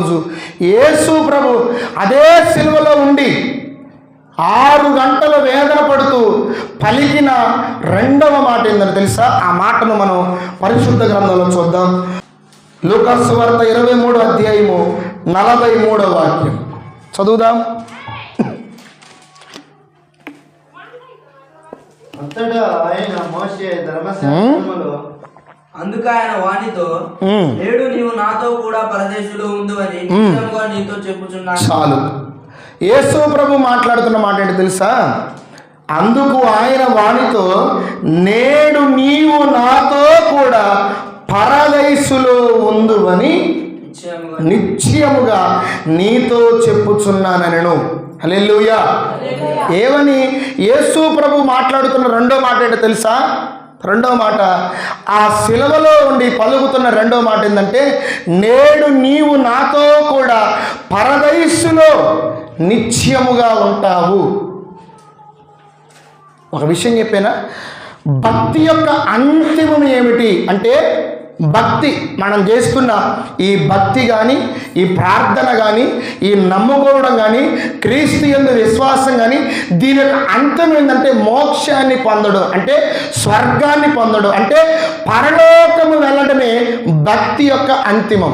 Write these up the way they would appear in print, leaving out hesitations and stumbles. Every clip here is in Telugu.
రోజు యేసు ప్రభు అదే సిలువలో ఉండి 6 గంటలు వేదన పడుతూ పలికిన రెండవ మాట ఏందని తెలుసా? ఆ మాటను మనం పరిశుద్ధ గ్రంథంలో చూద్దాం. లూకా సువార్త 23వ అధ్యాయము 43వ వాక్యం చదువుదాం. అంతటా ఆయన మోషే ధర్మశాస్త్రములో అందుకు ఆయన వానితో, నేడు నీవు నాతో కూడా పరదేశులో ఉండువని నిశ్చయముగా నీతో చెప్పుచున్నాను. చాలు. యేసు ప్రభు మాట్లాడుతున్న మాట ఏంటి తెలుసా? అందుకు ఆయన వానితో, నేడు నీవు నాతో కూడా పరదేశులో ఉందువని నిశ్చయముగా నీతో చెప్పుచున్నానెను. హల్లెలూయా. ఏమని యేసు ప్రభు మాట్లాడుతున్న రెండో మాట ఏంటో తెలుసా? రెండో మాట, ఆ సిలువలో ఉండి పలుకుతున్న రెండో మాట ఏంటంటే, నేడు నీవు నాతో కూడా పరదేశులో నిత్యముగా ఉంటావు. ఒక విషయం చెప్పేనా? భక్తి యొక్క అంతిమం ఏమిటి అంటే, భక్తి మనం చేస్తున్న ఈ భక్తి కానీ, ఈ ప్రార్థన కానీ, ఈ నమ్ముకోవడం కానీ, క్రీస్తు యందు విశ్వాసం కానీ, దీని యొక్క అంతం ఏంటంటే మోక్షాన్ని పొందడం, అంటే స్వర్గాన్ని పొందడం, అంటే పరలోకము వెళ్ళడమే భక్తి యొక్క అంతిమం.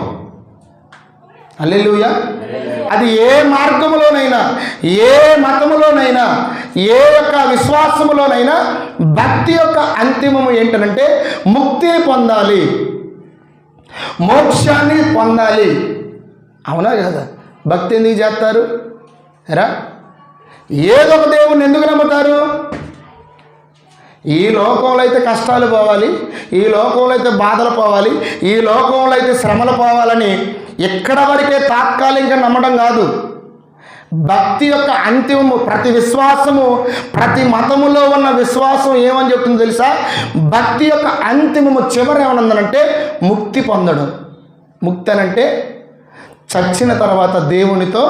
హల్లెలూయా. అది ఏ మార్గములోనైనా, ఏ మతములోనైనా, ఏ యొక్క విశ్వాసములోనైనా భక్తి యొక్క అంతిమము ఏంటంటే ముక్తిని పొందాలి, మోక్షాన్ని పొందాలి. అవునా కదా? భక్తి ఎందుకు చేస్తారు? ఎరా, ఏదో ఒక దేవుణ్ణి ఎందుకు నమ్ముతారు? ఈ లోకంలో అయితే కష్టాలు పోవాలి, ఈ లోకంలో అయితే బాధలు పోవాలి, ఈ లోకంలో అయితే శ్రమలు పోవాలని ఎక్కడ వరకే తాత్కాలికంగా నమ్మడం కాదు. భక్తి యొక్క అంతిమము, ప్రతి విశ్వాసము, ప్రతి మతములో ఉన్న విశ్వాసం ఏమని చెప్తుందో తెలుసా? భక్తి యొక్క అంతిమము చివరి ఏమనుందనంటే ముక్తి పొందడం. ముక్తి అనంటే చచ్చిన తర్వాత దేవునితో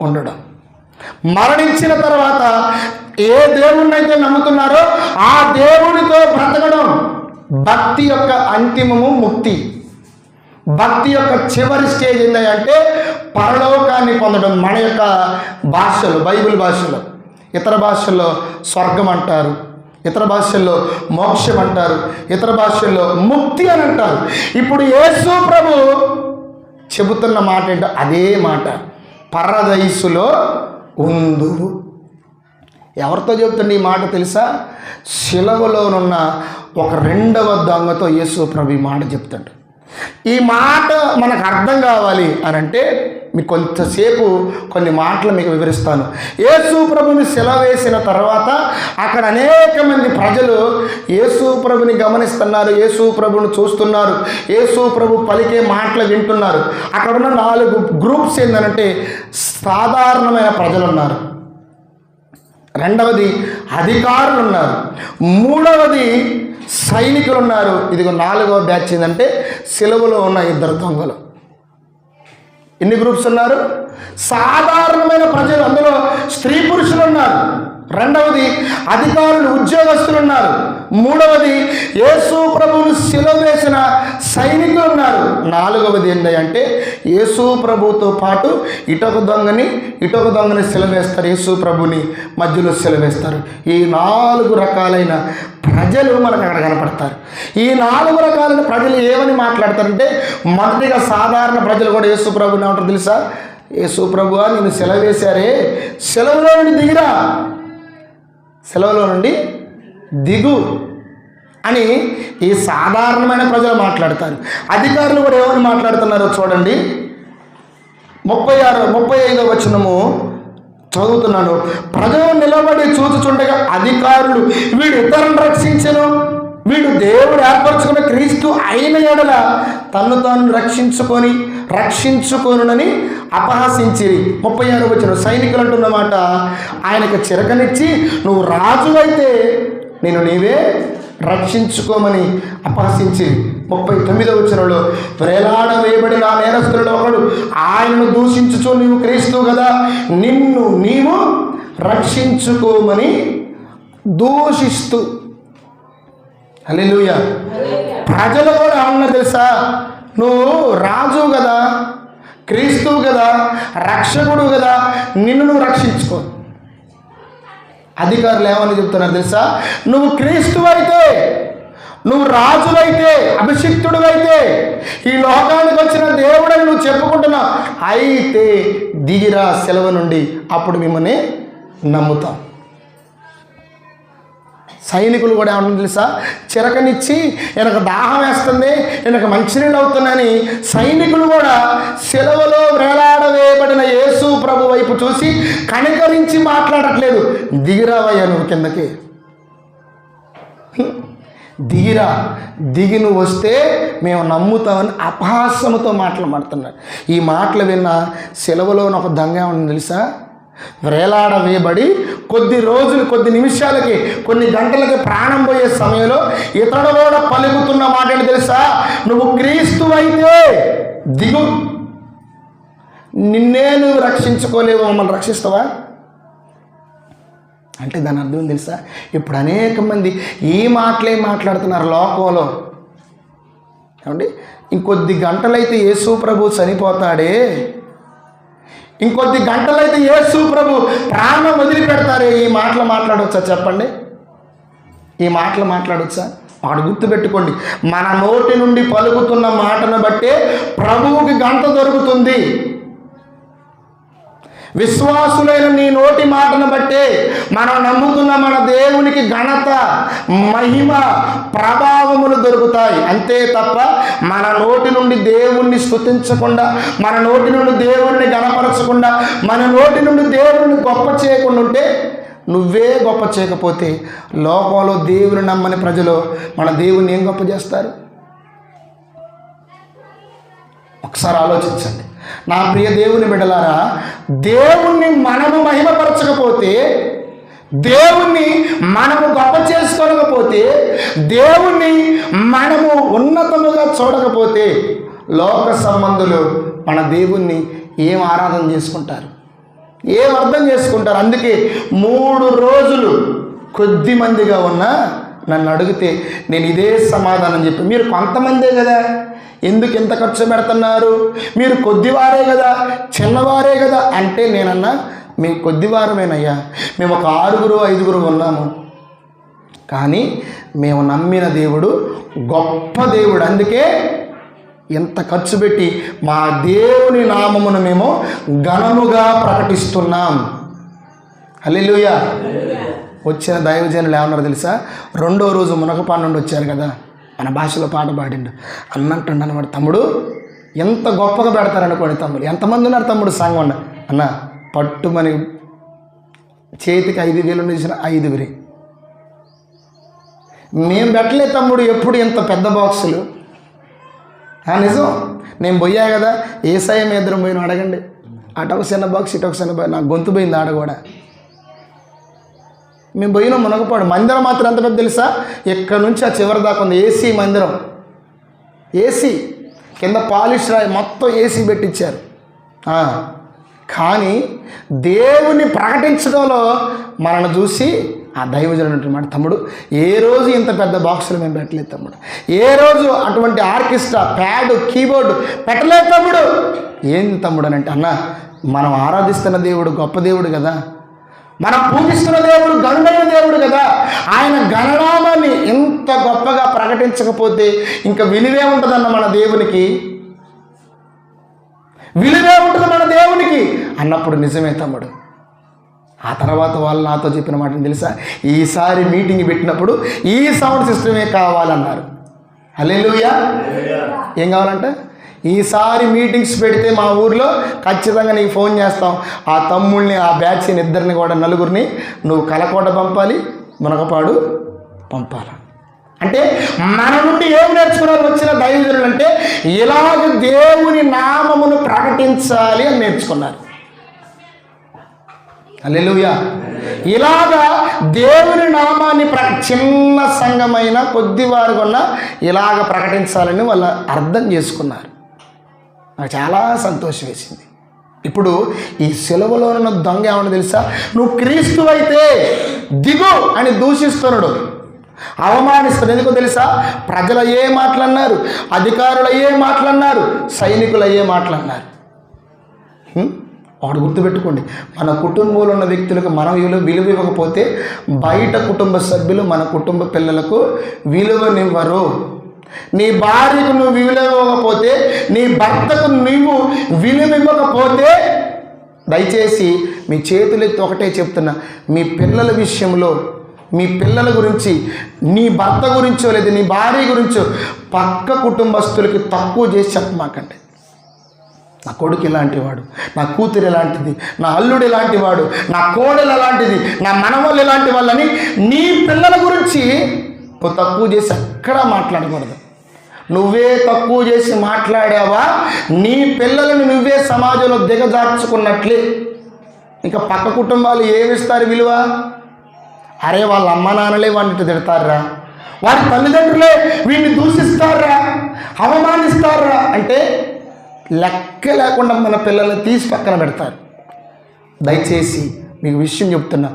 ఉండడం, మరణించిన తర్వాత ఏ దేవుణ్ణి అయితే నమ్ముతున్నారో ఆ దేవునితో బ్రతకడం. భక్తి యొక్క అంతిమము ముక్తి. భక్తి యొక్క చివరి స్టేజ్ ఏంటంటే పరలోకాన్ని పొందడం. మన యొక్క భాషలో, బైబిల్ భాషలో, ఇతర భాషల్లో స్వర్గం అంటారు, ఇతర భాషల్లో మోక్షం అంటారు, ఇతర భాషల్లో ముక్తి అని అంటారు. ఇప్పుడు యేసు ప్రభు చెబుతున్న మాట ఏంటో అదే మాట, పరదైసులో ఉందు. ఎవరితో చెబుతుంది ఈ మాట తెలుసా? శిలువలోనున్న ఒక రెండవ దొంగతో యేసు ప్రభు ఈ మాట చెప్తాడు. ఈ మాట మనకు అర్థం కావాలి అని అంటే మీకు కొంతసేపు కొన్ని మాటలు మీకు వివరిస్తాను. యేసు ప్రభుని శిలువ వేసిన తర్వాత అక్కడ అనేక మంది ప్రజలు యేసు ప్రభుని గమనిస్తున్నారు, యేసు ప్రభుని చూస్తున్నారు, యేసు ప్రభు పలికే మాటలు వింటున్నారు. అక్కడ ఉన్న 4 గ్రూప్స్ ఏంటంటే, సాధారణమైన ప్రజలు ఉన్నారు, రెండవది అధికారులు ఉన్నారు, మూడవది సైనికులు ఉన్నారు, ఇదిగో 4వ బ్యాచ్ ఏంటంటే సిలువలో ఉన్న 2 దొంగలు. ఎన్ని గ్రూప్స్ ఉన్నారు? సాధారణమైన ప్రజలు, అందులో స్త్రీ పురుషులు ఉన్నారు, రెండవది అధికారులు, ఉద్యోగస్తులు ఉన్నారు, మూడవది యేసు ప్రభువును సిలువ వేసిన సైనికులు ఉన్నారు, 4వది ఏంటంటే యేసు ప్రభువుతో పాటు ఇటొక దొంగని సిలువ వేస్తారు, యేసు ప్రభుని మధ్యలో సిలువ వేస్తారు. ఈ 4 రకాలైన ప్రజలు మనకు అక్కడ కనపడతారు. ఈ 4 రకాలైన ప్రజలు ఏమని మాట్లాడతారంటే, మొదటిగా సాధారణ ప్రజలు కూడా యేసు ప్రభుని ఏమంటారు తెలుసా? యేసు ప్రభువా, నేను సిలువ వేశారే, సిలువలో నుండి దిగిరా, సిలువలో నుండి దిగు అని ఈ సాధారణమైన ప్రజలు మాట్లాడతారు. అధికారులు కూడా ఏమని మాట్లాడుతున్నారో చూడండి. 35వ వచనము చదువుతున్నాను. ప్రజలు నిలబడి చూచుచుండగా అధికారులు, వీడు ఇతరులను రక్షించను, వీడు దేవుడు ఏర్పరచుకున్న క్రీస్తు అయిన ఎడల తన్ను తాను రక్షించుకొనునని అపహాసించిరి. 36వ వచనం, సైనికులు అంటున్నమాట, ఆయనకు చిరకనిచ్చి, నువ్వు రాజు అయితే నేను నీవే రక్షించుకోమని అపహసించి. 39వ వచనంలో, వేలాడ వేయబడిన ఆ నేరస్తులలో ఒకడు ఆయనను దూషించుచు, నీవు క్రీస్తు కదా, నిన్ను నీవు రక్షించుకోమని దూషిస్తూ. హల్లెలూయా. ప్రజలు కూడా ఏమన్నా తెలుసా? నువ్వు రాజు కదా, క్రీస్తువు కదా, రక్షకుడు కదా, నిన్ను నువ్వు రక్షించుకో. అధికారులు ఏమని చెప్తున్నారు తెలుసా? నువ్వు క్రీస్తువు అయితే, నువ్వు రాజువైతే, అభిషిక్తుడివైతే, ఈ లోకానికి వచ్చిన దేవుడని నువ్వు చెప్పుకుంటున్నావు అయితే దిగిరా సెలవు నుండి, అప్పుడు మిమ్మల్ని నమ్ముతాం. సైనికులు కూడా ఏమన్నా తెలుసా? చిరకనిచ్చి ఈయనకు దాహం వేస్తుంది, ఈయనకు మంచినీళ్ళు అవుతున్నాయని సైనికులు కూడా సెలవులో వేలాడవేయబడిన యేసు ప్రభు వైపు చూసి కనికరించి మాట్లాడట్లేదు. దిగిరావయ్యా నువ్వు కిందకి, దిగిరా, దిగి నువ్వు వస్తే మేము నమ్ముతామని అపహాస్యముతో మాట్లాడుతున్నారు. ఈ మాటలు విన్న సెలవులో ఒక దొంగ ఏమన్నా తెలుసా? వేలాడవేయబడి కొద్ది రోజులు, కొద్ది నిమిషాలకి, కొన్ని గంటలకి ప్రాణం పోయే సమయంలో ఇతడు కూడా పలుకుతున్న మాట ఏంటి తెలుసా? నువ్వు క్రీస్తువు అయితే దిగు, నిన్నే నువ్వు రక్షించుకోలేవు, మమ్మల్ని రక్షిస్తావా అంటే దాని అర్థం తెలుసా? ఇప్పుడు అనేక మంది ఈ మాటలే మాట్లాడుతున్నారు లోకంలో. ఏమండి, ఇంకొద్ది గంటలైతే యేసు ప్రభు చనిపోతాడే, ఇంకొద్ది గంటలైతే యేసు ప్రభు ప్రాణం వదిలిపెడతారే, ఈ మాటలు మాట్లాడవచ్చా చెప్పండి? ఈ మాటలు మాట్లాడవచ్చా? వాడు గుర్తుపెట్టుకోండి, మన నోటి నుండి పలుకుతున్న మాటను బట్టే ప్రభువుకి గంట దొరుకుతుంది. విశ్వాసులైన నీ నోటి మాటను బట్టే మనం నమ్ముతున్న మన దేవునికి ఘనత, మహిమ, ప్రభావములు దొరుకుతాయి. అంతే తప్ప మన నోటి నుండి దేవుణ్ణి స్తుతించకుండా, మన నోటి నుండి దేవుణ్ణి గణపరచకుండా, మన నోటి నుండి దేవుణ్ణి గొప్ప చేయకుండా ఉంటే, నువ్వే గొప్ప చేయకపోతే లోకంలో దేవుని నమ్మని ప్రజలు మన దేవుణ్ణి ఏం గొప్ప చేస్తారు? ఒకసారి ఆలోచించండి. నా ప్రియ దేవుని బిడ్డలారా, దేవుణ్ణి మనము మహిమపరచకపోతే, దేవుణ్ణి మనము గొప్ప చేసుకోలేకపోతే, దేవుణ్ణి మనము ఉన్నతముగా చూడకపోతే లోక సంబంధులు మన దేవుణ్ణి ఏం ఆరాధన చేసుకుంటారు, ఏం అర్థం చేసుకుంటారు? అందుకే 3 రోజులు కొద్ది మందిగా ఉన్నా నన్ను అడిగితే నేను ఇదే సమాధానం చెప్పి, మీరు కొంతమందే కదా, ఎందుకు ఇంత ఖర్చు పెడుతున్నారు, మీరు కొద్దివారే కదా, చిన్నవారే కదా అంటే నేనన్నా, మేము కొద్దివారమేనయ్యా, మేము ఒక 6-5 ఉన్నాము, కానీ మేము నమ్మిన దేవుడు గొప్ప దేవుడు, అందుకే ఎంత ఖర్చు పెట్టి మా దేవుని నామమును మేము ఘనముగా ప్రకటిస్తున్నాం. హల్లెలూయా. వచ్చిన దైవజనులు ఏమన్నారు తెలుసా? 2వ రోజు మునగపాడు నుండి వచ్చారు కదా, మన భాషలో పాట పాడిండు. అన్నంటుండ అనమాట, తమ్ముడు ఎంత గొప్పగా పెడతారనుకోండి, తమ్ముడు ఎంతమంది ఉన్నారు తమ్ముడు సంఘం అన్న, పట్టుమని చేతికి 5,000 ఇచ్చిన 5,000 మేము పెట్టలే తమ్ముడు ఎప్పుడు ఇంత పెద్ద బాక్సులు. నిజం, నేను పోయా కదా, ఏసఐ మీ ఇద్దరం పోయిన అడగండి, అటొక చిన్న బాక్స్ ఇటొక చిన్న బాక్స్, నాకు గొంతు పోయింది ఆడ కూడా. మేము పోయినాం మునగపాడు, మందిరం మాత్రం ఎంత పెద్ద తెలుసా? ఇక్కడ నుంచి ఆ చివరి దాకా ఉంది ఏసీ మందిరం, ఏసీ కింద పాలిష్ రాయి మొత్తం ఏసీ పెట్టించారు. కానీ దేవుని ప్రకటించడంలో మనల్ని చూసి ఆ దైవజనుడు అంటున్నాడు, తమ్ముడు ఏ రోజు ఇంత పెద్ద బాక్సులు మేము పెట్టలేదు తమ్ముడు, ఏ రోజు అటువంటి ఆర్కెస్ట్రా, ప్యాడ్, కీబోర్డు పెట్టలేదు తమ్ముడు. ఏంది తమ్ముడు అని అంటే, అన్న మనం ఆరాధిస్తున్న దేవుడు గొప్ప దేవుడు కదా, మనం పూజిస్తున్న దేవుడు గణమైన దేవుడు కదా, ఆయన గణనామాన్ని ఎంత గొప్పగా ప్రకటించకపోతే ఇంకా విలువే ఉంటుందన్న మన దేవునికి, విలువే ఉంటుంది మన దేవునికి అన్నప్పుడు నిజమే తమ్ముడు. ఆ తర్వాత వాళ్ళు నాతో చెప్పిన మాట తెలుసా? ఈసారి మీటింగ్ పెట్టినప్పుడు ఈ సౌండ్ సిస్టమే కావాలన్నారు. హల్లెలూయా. ఏం కావాలంటే, ఈసారి మీటింగ్స్ పెడితే మా ఊర్లో ఖచ్చితంగా నీకు ఫోన్ చేస్తాం, ఆ తమ్ముళ్ళని, ఆ బ్యాచ్ని ఇద్దరిని కూడా, 4గురిని నువ్వు కలకోట పంపాలి, మునగపాడు పంపాలి. అంటే మన నుండి ఏం నేర్చుకున్నారు వచ్చిన దైవజనులు అంటే, ఇలాగ దేవుని నామమును ప్రకటించాలి అని నేర్చుకున్నారు. హల్లెలూయా. ఇలాగా దేవుని నామాన్ని చిన్న సంఘమైన కొద్దివారు కొన్నా ఇలాగ ప్రకటించాలని వాళ్ళు అర్థం చేసుకున్నారు. నాకు చాలా సంతోషం వేసింది. ఇప్పుడు ఈ సెలవులో ఉన్న దొంగ ఏమన్నా తెలుసా? నువ్వు క్రీస్తు అయితే దిగు అని దూషిస్తున్నాడు, అవమానిస్తాడు. ఎందుకో తెలుసా? ప్రజలు అయ్యే మాటలన్నారు, అధికారులు అయ్యే మాటలన్నారు, సైనికులు అయ్యే మాటలన్నారు. వాడు గుర్తుపెట్టుకోండి, మన కుటుంబంలో ఉన్న వ్యక్తులకు మనం విలువ ఇవ్వకపోతే బయట కుటుంబ సభ్యులు మన కుటుంబ పిల్లలకు విలువనివ్వరు. నీ భార్యకు నువ్వు విలువ ఇవ్వకపోతే, నీ భర్తకు నువ్వు విలువ ఇవ్వకపోతే, దయచేసి మీ చేతులెత్తి ఒకటే చెప్తున్నా, మీ పిల్లల విషయంలో, మీ పిల్లల గురించి, నీ భర్త గురించో లేదా నీ భార్య గురించో పక్క కుటుంబస్తులకి తక్కువ చేసి చెప్పమాకండి. నా కొడుకు ఇలాంటి వాడు, నా కూతురు ఎలాంటిది, నా అల్లుడు ఇలాంటి వాడు, నా కోడలు ఎలాంటిది, నా మనవాళ్ళు ఇలాంటి వాళ్ళని నీ పిల్లల గురించి నువ్వు తక్కువ చేసి ఎక్కడా మాట్లాడకూడదు. నువ్వే తక్కువ చేసి మాట్లాడావా, నీ పిల్లలను నువ్వే సమాజంలో దిగజార్చుకున్నట్లే. ఇంకా పక్క కుటుంబాలు ఏమిస్తారు విలువ? అరే వాళ్ళ అమ్మ నాన్నలే వాడిని తిడతారా, వారి తల్లిదండ్రులే వీడిని దూషిస్తారా, అవమానిస్తారా అంటే లెక్క లేకుండా మన పిల్లల్ని తీసి పక్కన పెడతారు. దయచేసి మీకు విషయం చెప్తున్నా,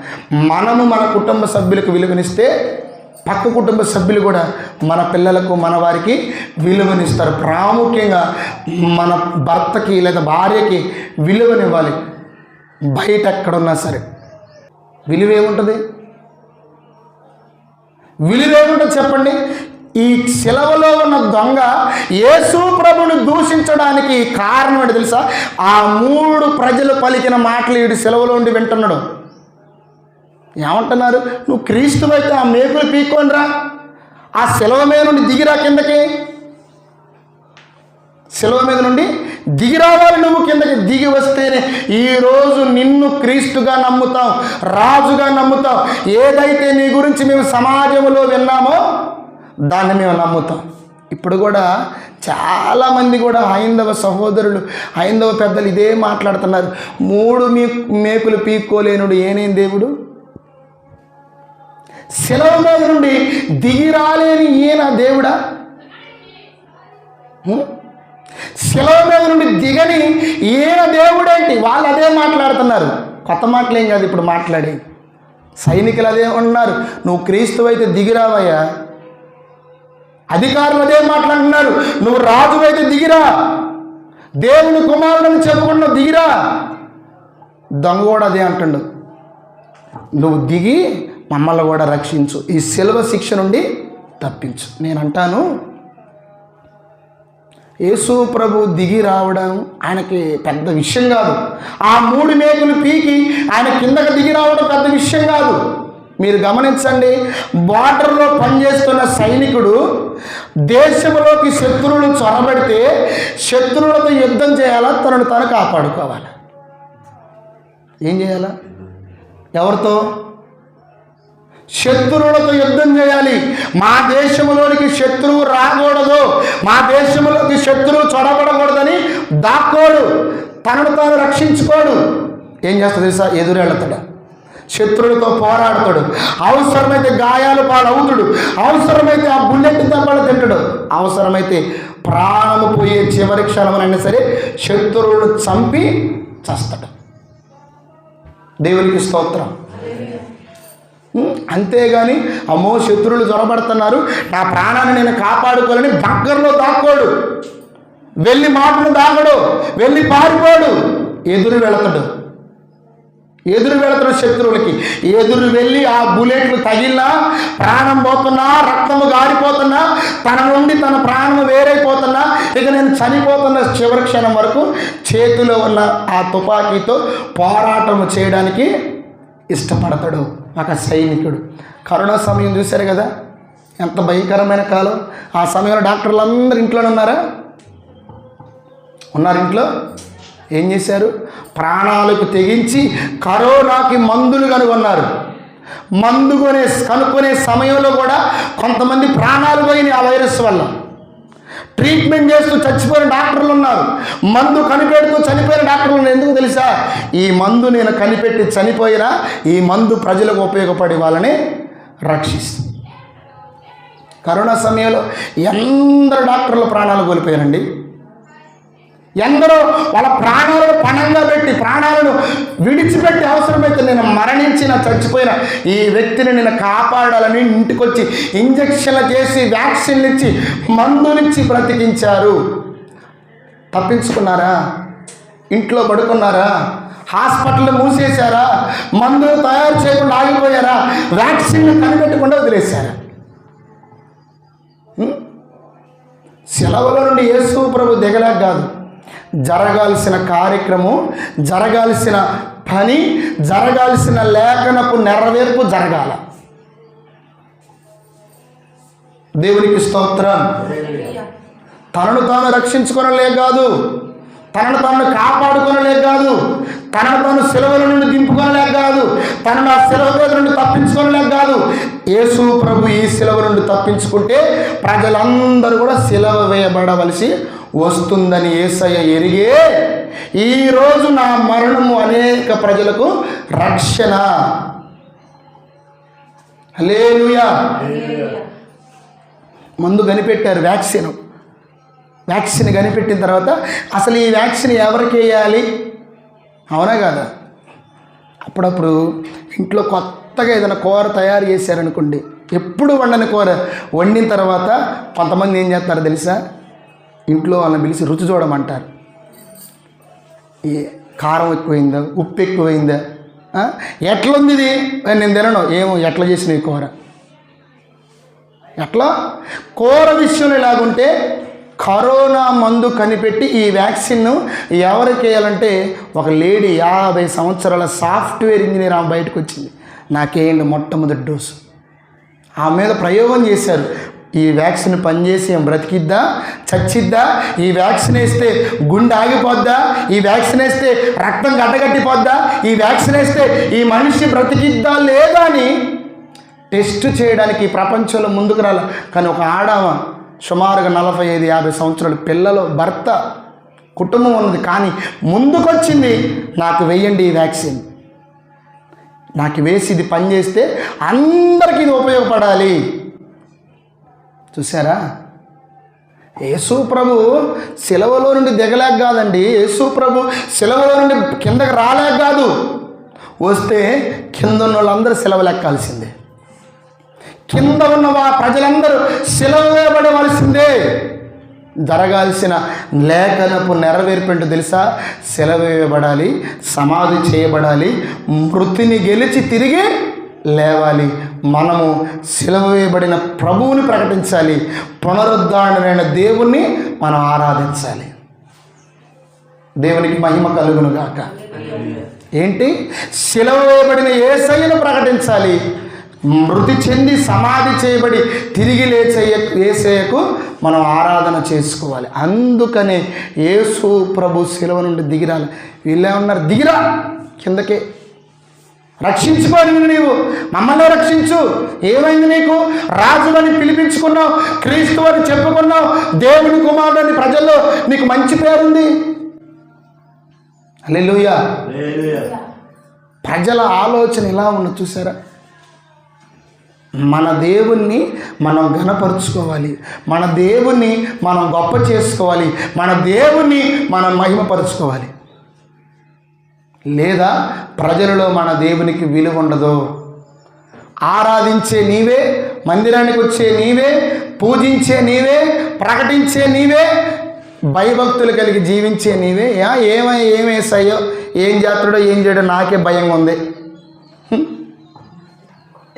మనము మన కుటుంబ సభ్యులకు విలువనిస్తే పక్క కుటుంబ సభ్యులు కూడా మన పిల్లలకు, మన వారికి విలువనిస్తారు. ప్రాముఖ్యంగా మన భర్తకి లేదా భార్యకి విలువనివ్వాలి. బయట ఎక్కడున్నా సరే విలువ ఏముంటుంది? చెప్పండి. ఈ శిలవలో ఉన్న దొంగ యేసు ప్రభుని దూషించడానికి కారణం ఏంటి తెలుసా? ఆ 3 ప్రజలు పలికిన మాటలు వీడు శిలవలో ఉండి వింటున్నాడు. ఏమంటున్నారు? నువ్వు క్రీస్తువైతే ఆ మేకులు పీక్కొనిరా, ఆ శిలవ మీద నుండి దిగిరా, కిందకి శిలవ మీద నుండి దిగి రావాలి. నువ్వు కిందకి దిగి వస్తేనే ఈరోజు నిన్ను క్రీస్తుగా నమ్ముతాం, రాజుగా నమ్ముతాం. ఏదైతే నీ గురించి మేము సమాజంలో విన్నామో దాన్ని మేము నమ్ముతాం. ఇప్పుడు కూడా చాలామంది కూడా హైందవ సహోదరులు, హైందవ పెద్దలు ఇదే మాట్లాడుతున్నారు. 3 మేకులు పీక్కోలేనుడు ఏనేం దేవుడు, శిలవ మీద నుండి దిగి రాలేని ఈయన దేవుడా? శిలవ మీద నుండి దిగని ఈయన దేవుడేంటి? వాళ్ళు అదే మాట్లాడుతున్నారు. కొత్త మాటలేం కాదు ఇప్పుడు మాట్లాడే. సైనికులు అదే ఉన్నారు, నువ్వు క్రీస్తు అయితే దిగిరావయ్యా. అధికారులు అదే మాట్లాడుతున్నారు, నువ్వు రాజు అయితే దిగిరా, దేవుని కుమారుడని చెప్పుకున్న దిగిరా. దొంగ కూడా అదే అంటుండు, నువ్వు దిగి మమ్మల్ని కూడా రక్షించు, ఈ శిలువ శిక్ష నుండి తప్పించు. నేను అంటాను, యేసు ప్రభు దిగి రావడం ఆయనకి పెద్ద విషయం కాదు. ఆ 3 మేకులు పీకి ఆయన కిందకి దిగి రావడం పెద్ద విషయం కాదు. మీరు గమనించండి, బార్డర్లో పనిచేస్తున్న సైనికుడు దేశంలోకి శత్రువులు చొరబడితే శత్రువులతో యుద్ధం చేయాలా, తనను తాను కాపాడుకోవాలి. ఏం చేయాలా? ఎవరితో? శత్రువులతో యుద్ధం చేయాలి. మా దేశంలోనికి శత్రువు రాకూడదు, మా దేశంలోకి శత్రువు చొరబడకూడదని దాక్కోడు, తనను తాను రక్షించుకోడు. ఏం చేస్తాడు తెలుసా? ఎదురెళ్తాడు, శత్రువులతో పోరాడతాడు, అవసరమైతే గాయాలు పాలవుతాడు, అవసరమైతే ఆ బుల్లెట్ దెబ్బలు తింటాడు, అవసరమైతే ప్రాణము పోయే చివరి క్షణమైనా సరే శత్రువులను చంపి చస్తాడు. దేవునికి స్తోత్రం. అంతేగాని అమ్మో శత్రువులు జ్వరపడుతున్నారు, నా ప్రాణాన్ని నేను కాపాడుకోవాలని దగ్గరలో దాక్కోడు, వెళ్ళి మాటను దాగడు, వెళ్ళి పారిపోడు, ఎదురు వెళతాడు శత్రువులకి. ఎదురు వెళ్ళి ఆ బుల్లెట్లు తగిలినా, ప్రాణం పోతున్నా, రక్తము గారిపోతున్నా, తన నుండి తన ప్రాణం వేరైపోతున్నా, ఇక నేను చనిపోతున్న చివరి క్షణం వరకు చేతిలో ఉన్న ఆ తుపాకీతో పోరాటం చేయడానికి ఇష్టపడతాడు ఒక సైనికుడు. కరోనా సమయం చూశారు కదా, ఎంత భయంకరమైన కాలం. ఆ సమయంలో డాక్టర్లు అందరూ ఇంట్లోనే ఉన్నారా? ఉన్నారు ఇంట్లో. ఏం చేశారు? ప్రాణాలకు తెగించి కరోనాకి మందులు కనుగొన్నారు. మందు కనుక్కునే సమయంలో కూడా కొంతమంది ప్రాణాలు పోయినాయి ఆ వైరస్ వల్ల. ట్రీట్మెంట్ చేస్తూ చచ్చిపోయిన డాక్టర్లు ఉన్నారు, మందు కనిపెడుతూ చనిపోయిన డాక్టర్లు ఉన్నారు. ఎందుకు తెలుసా? ఈ మందు నేను కనిపెట్టి చనిపోయినా ఈ మందు ప్రజలకు ఉపయోగపడి వాళ్ళని రక్షిస్తుంది. కరోనా సమయంలో ఎందరో డాక్టర్లు ప్రాణాలు కోల్పోయారండి. ఎందరో వాళ్ళ ప్రాణాలను పణంగా పెట్టి, ప్రాణాలను విడిచిపెట్టి, అవసరమైతే నేను మరణించిన చచ్చిపోయిన ఈ వ్యక్తిని నేను కాపాడాలని ఇంటికొచ్చి ఇంజక్షన్లు చేసి, వ్యాక్సిన్లు ఇచ్చి, మందులిచ్చి బ్రతికించారు. తప్పించుకున్నారా? ఇంట్లో పడుకున్నారా? హాస్పిటల్ మూసేశారా? మందులు తయారు చేయకుండా ఆగిపోయారా? వ్యాక్సిన్ కనిపెట్టకుండా వదిలేశారా? సెలవుల నుండి యేసు ప్రభు దిగలేక కాదు, జరగాల్సిన కార్యక్రమం, జరగాల్సిన పని, జరగాల్సిన లేఖనపు నెరవేర్పు జరగాల. దేవునికి స్తోత్రం. తనను తాను రక్షించుకొనలే కాదు, తనను తాను కాపాడుకొనలే కాదు, తనను తాను సెలవుల నుండి దింపుకొనలేక కాదు, తనను ఆ సెలవు మీద నుండి తప్పించుకోనలేక కాదు. యేసు ప్రభు ఈ సెలవు నుండి తప్పించుకుంటే ప్రజలందరూ కూడా సెలవ వేయబడవలసి వస్తుందని యేసయ్య ఎరిగే ఈరోజు నా మరణము అనేక ప్రజలకు రక్షణ. హల్లెలూయా. మందు కనిపెట్టారు, వ్యాక్సిన్ కనిపెట్టిన తర్వాత అసలు ఈ వ్యాక్సిన్ ఎవరికి వేయాలి, అవునా కాదా? అప్పుడప్పుడు ఇంట్లో కొత్తగా ఏదైనా కూర తయారు చేశారనుకోండి, ఎప్పుడు వండని కూర వండిన తర్వాత కొంతమంది ఏం చేస్తారో తెలుసా? ఇంట్లో వాళ్ళని పిలిచి రుచి చూడమంటారు. ఈ కారం ఎక్కువైందా, ఉప్పు ఎక్కువైందా, ఎట్లుంది ఇది, నేను తినను, ఏమో ఎట్లా చేసిన ఈ కూర. ఎట్లా కూర విషయంలో ఇలాగుంటే కరోనా మందు కనిపెట్టి ఈ వ్యాక్సిన్ ఎవరికి వేయాలంటే ఒక లేడీ 50 సంవత్సరాల సాఫ్ట్వేర్ ఇంజనీర్ ఆమె బయటకు వచ్చింది. నాకేంటి మొట్టమొదటి డోసు ఆమె మీద ప్రయోగం చేశారు. ఈ వ్యాక్సిన్ పనిచేసి బ్రతికిద్దా, చచ్చిద్దా, ఈ వ్యాక్సిన్ వేస్తే గుండె ఆగిపోద్దా, ఈ వ్యాక్సిన్ వేస్తే రక్తం గడ్డగట్టిపోద్దా, ఈ వ్యాక్సిన్ వేస్తే ఈ మనిషి బ్రతికిద్దా లేదా అని టెస్ట్ చేయడానికి ప్రపంచంలో ముందుకు రాలి. కానీ ఒక ఆడవ సుమారుగా 45-50 సంవత్సరాలు, పిల్లలు, భర్త, కుటుంబం ఉన్నది, కానీ ముందుకొచ్చింది, నాకు వేయండి ఈ వ్యాక్సిన్, నాకు వేసి ఇది పనిచేస్తే అందరికీ ఇది ఉపయోగపడాలి. చూసారా? యేసు ప్రభు సెలవులో నుండి దిగలేక కాదండి, యేసు ప్రభు సెలవులో నుండి కిందకి రాలేక కాదు, వస్తే కింద ఉన్న వాళ్ళందరూ సెలవులు ఎక్కాల్సిందే, కింద ఉన్న ప్రజలందరూ సెలవు వేయబడవలసిందే. జరగాల్సిన లేఖనపు నెరవేర్పేంటో తెలుసా? సెలవు వేయబడాలి, సమాధి చేయబడాలి, మృతిని గెలిచి తిరిగి లేవాలి. మనము సెలవు వేయబడిన ప్రభువుని ప్రకటించాలి, పునరుద్ధరణమైన దేవుణ్ణి మనం ఆరాధించాలి. దేవునికి మహిమ కలుగును గాక. ఏంటి? సెలవు వేయబడిన యేసయ్యను ప్రకటించాలి, మృతి చెంది సమాధి చేయబడి తిరిగి లేచే యేసయ్యకు మనం ఆరాధన చేసుకోవాలి. అందుకనే యేసు ప్రభు శిలువ నుండి దిగిరాలి. వీళ్ళేమన్నారు? దిగిరా కిందకే, రక్షించుకోని నీవు మమ్మల్ని రక్షించు. ఏమైంది నీకు? రాజులని పిలిపించుకున్నావు, క్రీస్తు అని చెప్పుకున్నావు, దేవుని కుమారుడని ప్రజల్లో నీకు మంచి పేరుంది. హల్లెలూయా. ప్రజల ఆలోచన ఇలా ఉన్నది చూసారా? మన దేవుణ్ణి మనం ఘనపరుచుకోవాలి, మన దేవుణ్ణి మనం గొప్ప చేసుకోవాలి, మన దేవుణ్ణి మనం మహిమపరుచుకోవాలి. లేదా ప్రజలలో మన దేవునికి విలువ ఉండదు. ఆరాధించే నీవే, మందిరానికి వచ్చే నీవే, పూజించే నీవే, ప్రకటించే నీవే, భయభక్తులు కలిగి జీవించే నీవే. ఏమేసాయో, ఏం చేస్తాడో, ఏం చేయడో నాకే భయంగా ఉంది.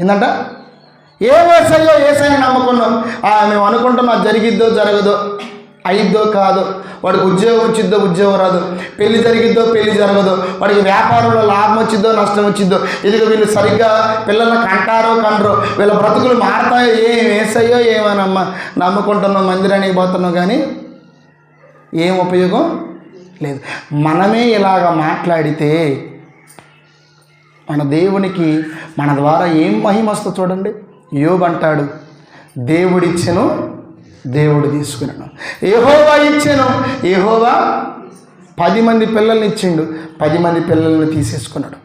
ఏంటంట? ఏమేసాయో ఏసైనా నమ్ముకున్నాం, మేము అనుకుంటున్నాం జరిగిద్దో జరగదో, అయిద్దో కాదు, వాడికి ఉద్యోగం వచ్చిద్దో ఉద్యోగం రాదు, పెళ్లి జరిగిద్దో పెళ్లి జరగదు, వాడికి వ్యాపారంలో లాభం వచ్చిద్దో నష్టం వచ్చిద్దో, ఇదిగో వీళ్ళు సరిగ్గా పిల్లల్ని కంటారో కండ్రో, వీళ్ళ బ్రతుకులు మారతాయో, ఏం వేసాయో ఏమనమ్మా నమ్ముకుంటున్నాం, మందిరానికి పోతున్నాం, కానీ ఏం ఉపయోగం లేదు. మనమే ఇలాగ మాట్లాడితే మన దేవునికి మన ద్వారా ఏం మహిమ వస్తుందో చూడండి. యోబు అంటాడు, దేవుడిచ్చెను దేవుడు తీసుకున్నాను, యెహోవా ఇచ్చెను యెహోవా 10 మంది పిల్లల్ని ఇచ్చిండు, 10 మంది పిల్లల్ని తీసేసుకున్నాడు.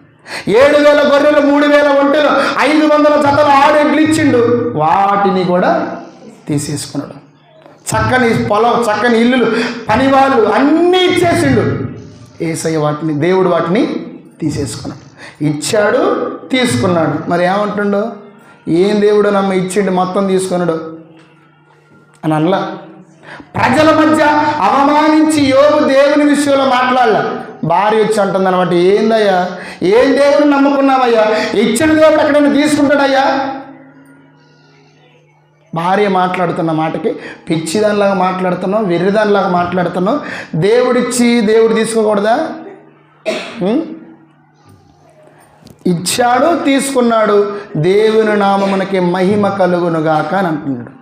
7,000 గొర్రెలు, 3,000 ఒంటెలు, 500 జతల ఆడెడ్లు ఇచ్చిండు, వాటిని కూడా తీసేసుకున్నాడు. చక్కని పొలం, చక్కని ఇల్లులు, పనివాళ్ళు అన్నీ ఇచ్చేసిండు. యేసయ్య వాటిని, దేవుడు వాటిని తీసేసుకున్నాడు. ఇచ్చాడు, తీసుకున్నాడు. మరి ఏమంటుండో? ఏం దేవుడు నమ్మ ఇచ్చిండు మొత్తం తీసుకున్నాడు అని అనలా. ప్రజల మధ్య అవమానించి యోబు దేవుని విషయంలో మాట్లాడలే, భార్య వచ్చి అంటుంది అనమాట, ఏందయ్యా, ఏం దేవుడిని నమ్ముకున్నావయ్యా, ఇచ్చిన దేవుడు ఎక్కడైనా తీసుకుంటాడయ్యా. భార్య మాట్లాడుతున్న మాటకి పిచ్చిదానిలాగా మాట్లాడుతున్నావు, వెర్రిదానిలాగా మాట్లాడుతున్నావు. దేవుడిచ్చి దేవుడు తీసుకోకూడదా? ఇచ్చాడు, తీసుకున్నాడు, దేవుని నామమునకి మహిమ కలుగునుగాక అని అంటున్నాడు.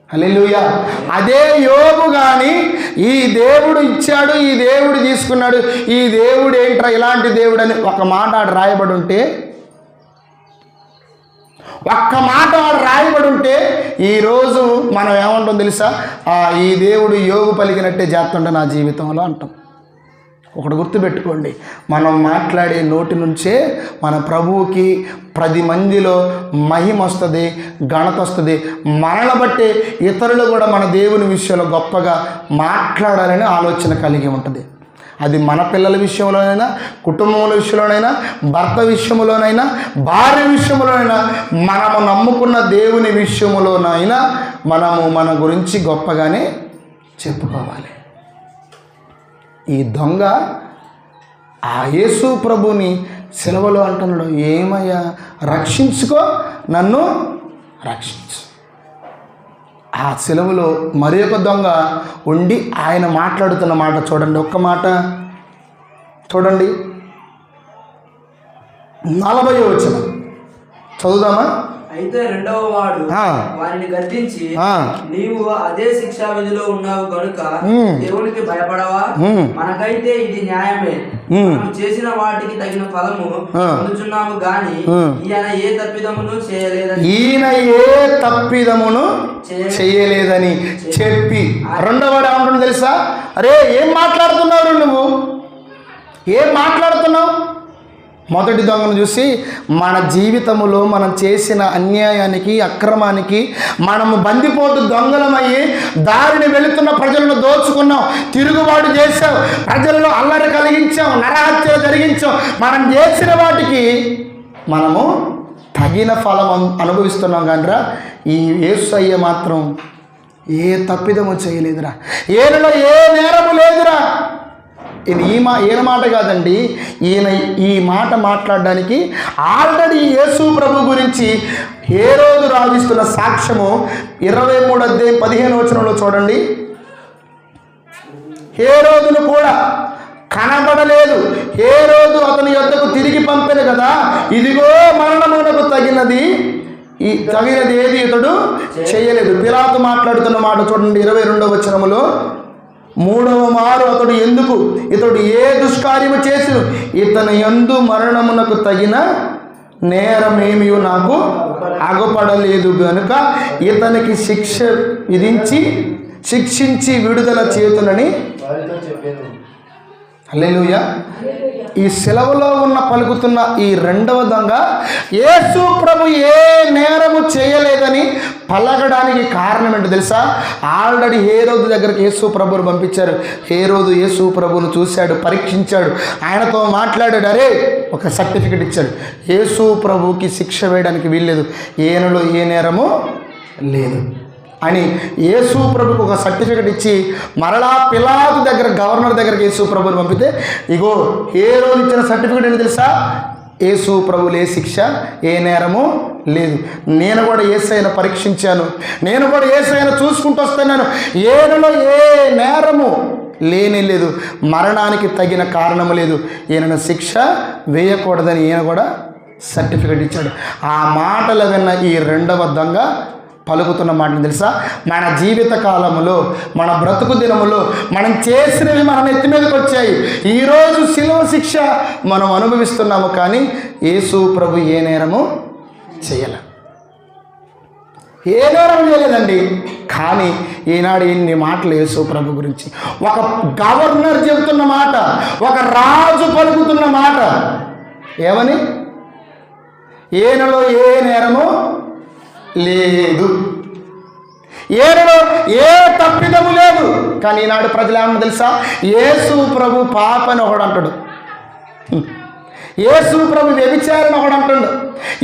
హల్లెలూయా. అదే యోబు కానీ ఈ దేవుడు ఇచ్చాడు, ఈ దేవుడు తీసుకున్నాడు, ఈ దేవుడు ఏంట్రా ఇలాంటి దేవుడు అని ఒక మాట ఆడు రాయబడి ఉంటే, ఈరోజు మనం ఏమంటాం తెలుసా? ఈ దేవుడు యోబు పలికినట్టే చేస్తుండే నా జీవితంలో అంటాం. ఒకటి గుర్తుపెట్టుకోండి, మనం మాట్లాడే నోటి నుంచే మన ప్రభువుకి 10 మందిలో మహిమ వస్తుంది, ఘనత వస్తుంది. మనల్ని బట్టి ఇతరులు కూడా మన దేవుని విషయంలో గొప్పగా మాట్లాడాలని ఆలోచన కలిగి ఉంటుంది. అది మన పిల్లల విషయంలోనైనా, కుటుంబంలో విషయంలోనైనా, భర్త విషయంలోనైనా, భార్య విషయంలోనైనా, మనము నమ్ముకున్న దేవుని విషయంలోనైనా మనము మన గురించి గొప్పగానే చెప్పుకోవాలి. ఈ దొంగ ఆ యేసు ప్రభుని సెలవులో అంటున్నాడు, ఏమయ్యా, రక్షించుకో, నన్ను రక్షించు. ఆ సెలవులో మరి ఒక దొంగ ఉండి ఆయన మాట్లాడుతున్న మాట చూడండి, ఒక్క మాట చూడండి. 40వ వచనం చదువుదామా? అయితే రెండవ వాడు వారిని గద్దించి, నీవు అదే శిక్షా విధిలో ఉన్నావు కనుక దేవునికి భయపడవా? మనకైతే ఇది న్యాయమే, మనం చేసిన వాటికి తగిన ఫలము పొందుచున్నాము గాని ఈయన ఏ తప్పిదమును చేయలేదని చెప్పి రెండవ వాడు ఏమంటున్నా తెలుసా? అరే, ఏం మాట్లాడుతున్నావు నువ్వు, ఏం మాట్లాడుతున్నావు? మొదటి దొంగను చూసి మన జీవితంలో మనం చేసిన అన్యాయానికి, అక్రమానికి మనము బందిపోటు దొంగలమయ్యి దారిని వెళుతున్న ప్రజలను దోచుకున్నాం, తిరుగుబాటు చేసాం, ప్రజల్లో అల్లరి కలిగించాం, నరహత్య జరిగించాం. మనం చేసిన వాటికి మనము తగిన ఫలం అనుభవిస్తున్నాం. కానీరా ఈ యేసయ్య మాత్రం ఏ తప్పిదము చేయలేదురా, ఏనలో ఏ నేరము లేదురా. ఈయన మాట కాదండి, ఈయన ఈ మాట మాట్లాడడానికి ఆల్రెడీ యేసు ప్రభు గురించి హేరోదు రావిస్తున్న సాక్ష్యము 23:15 చూడండి. హేరోదును కూడా కనబడలేదు, హేరోదు అతని యొద్దకు తిరిగి పంపెను కదా, ఇదిగో మరణమునకు తగినది ఏది ఇతడు చేయలేదు. పిలాతు మాట్లాడుతున్న మాట చూడండి 22వ వచనములో, 3వ మారు ఇతడు ఏ దుష్కార్యము చేసి ఇతని యందు మరణమునకు తగిన నేరమేమీ నాకు అగపడలేదు గనుక ఇతనికి శిక్ష విధించి శిక్షించి విడుదల చేతునని. హల్లెలూయా. ఈ సెలవులో ఉన్న పలుకుతున్న ఈ రెండవ దొంగ యేసు ప్రభు ఏ నేరము చేయలేదని పలకడానికి కారణం ఏంటో తెలుసా? ఆల్రెడీ హేరోదు దగ్గరికి యేసు ప్రభువును పంపించారు. హేరోదు యేసు ప్రభువును చూశాడు, పరీక్షించాడు, ఆయనతో మాట్లాడాడు. అరే, ఒక సర్టిఫికెట్ ఇచ్చాడు, యేసు ప్రభువుకి శిక్ష వేయడానికి వీల్లేదు, ఈయనలో ఏ నేరము లేదు అని యేసు ప్రభుకు ఒక సర్టిఫికెట్ ఇచ్చి మరలా పిలాతు దగ్గర, గవర్నర్ దగ్గరికి యేసు ప్రభుని పంపితే, ఇగో హేరోదు ఇచ్చిన సర్టిఫికెట్ ఏంటి తెలుసా? యేసు ప్రభువులు ఏ శిక్ష, ఏ నేరము లేదు. నేను కూడా యేసయ్యను పరీక్షించాను, నేను కూడా యేసయ్యను చూసుకుంటూ వస్తున్నాను, ఈయనలో ఏ నేరము లేనే లేదు, మరణానికి తగిన కారణము లేదు, ఈయనను శిక్ష వేయకూడదని ఈయన కూడా సర్టిఫికెట్ ఇచ్చాడు. ఆ మాటలు విన్న ఈ రెండవ దొంగ పలుకుతున్న మాటలు తెలుసా? మన జీవిత కాలంలో, మన బ్రతుకు దినములో మనం చేసినవి మన నెత్తి మీదకి వచ్చాయి. ఈరోజు శిలువ శిక్ష మనం అనుభవిస్తున్నాము, కానీ యేసు ప్రభు ఏ నేరము చేయలే, ఏ నేరం చేయలేదండి. కానీ ఈనాడు ఇన్ని మాటలు యేసు ప్రభు గురించి, ఒక గవర్నర్ చెబుతున్న మాట, ఒక రాజు పలుకుతున్న మాట, ఏమని? ఈయనలో ఏ నేరము లేదు, ఏనలో ఏ తప్పిదము లేదు. కానీ ఈనాడు ప్రజలు ఏమన్నా తెలుసా? యేసు ప్రభు పాపని ఒకడు అంటాడు, యేసు ప్రభు వ్యభిచారణ ఒకడు అంటుండు,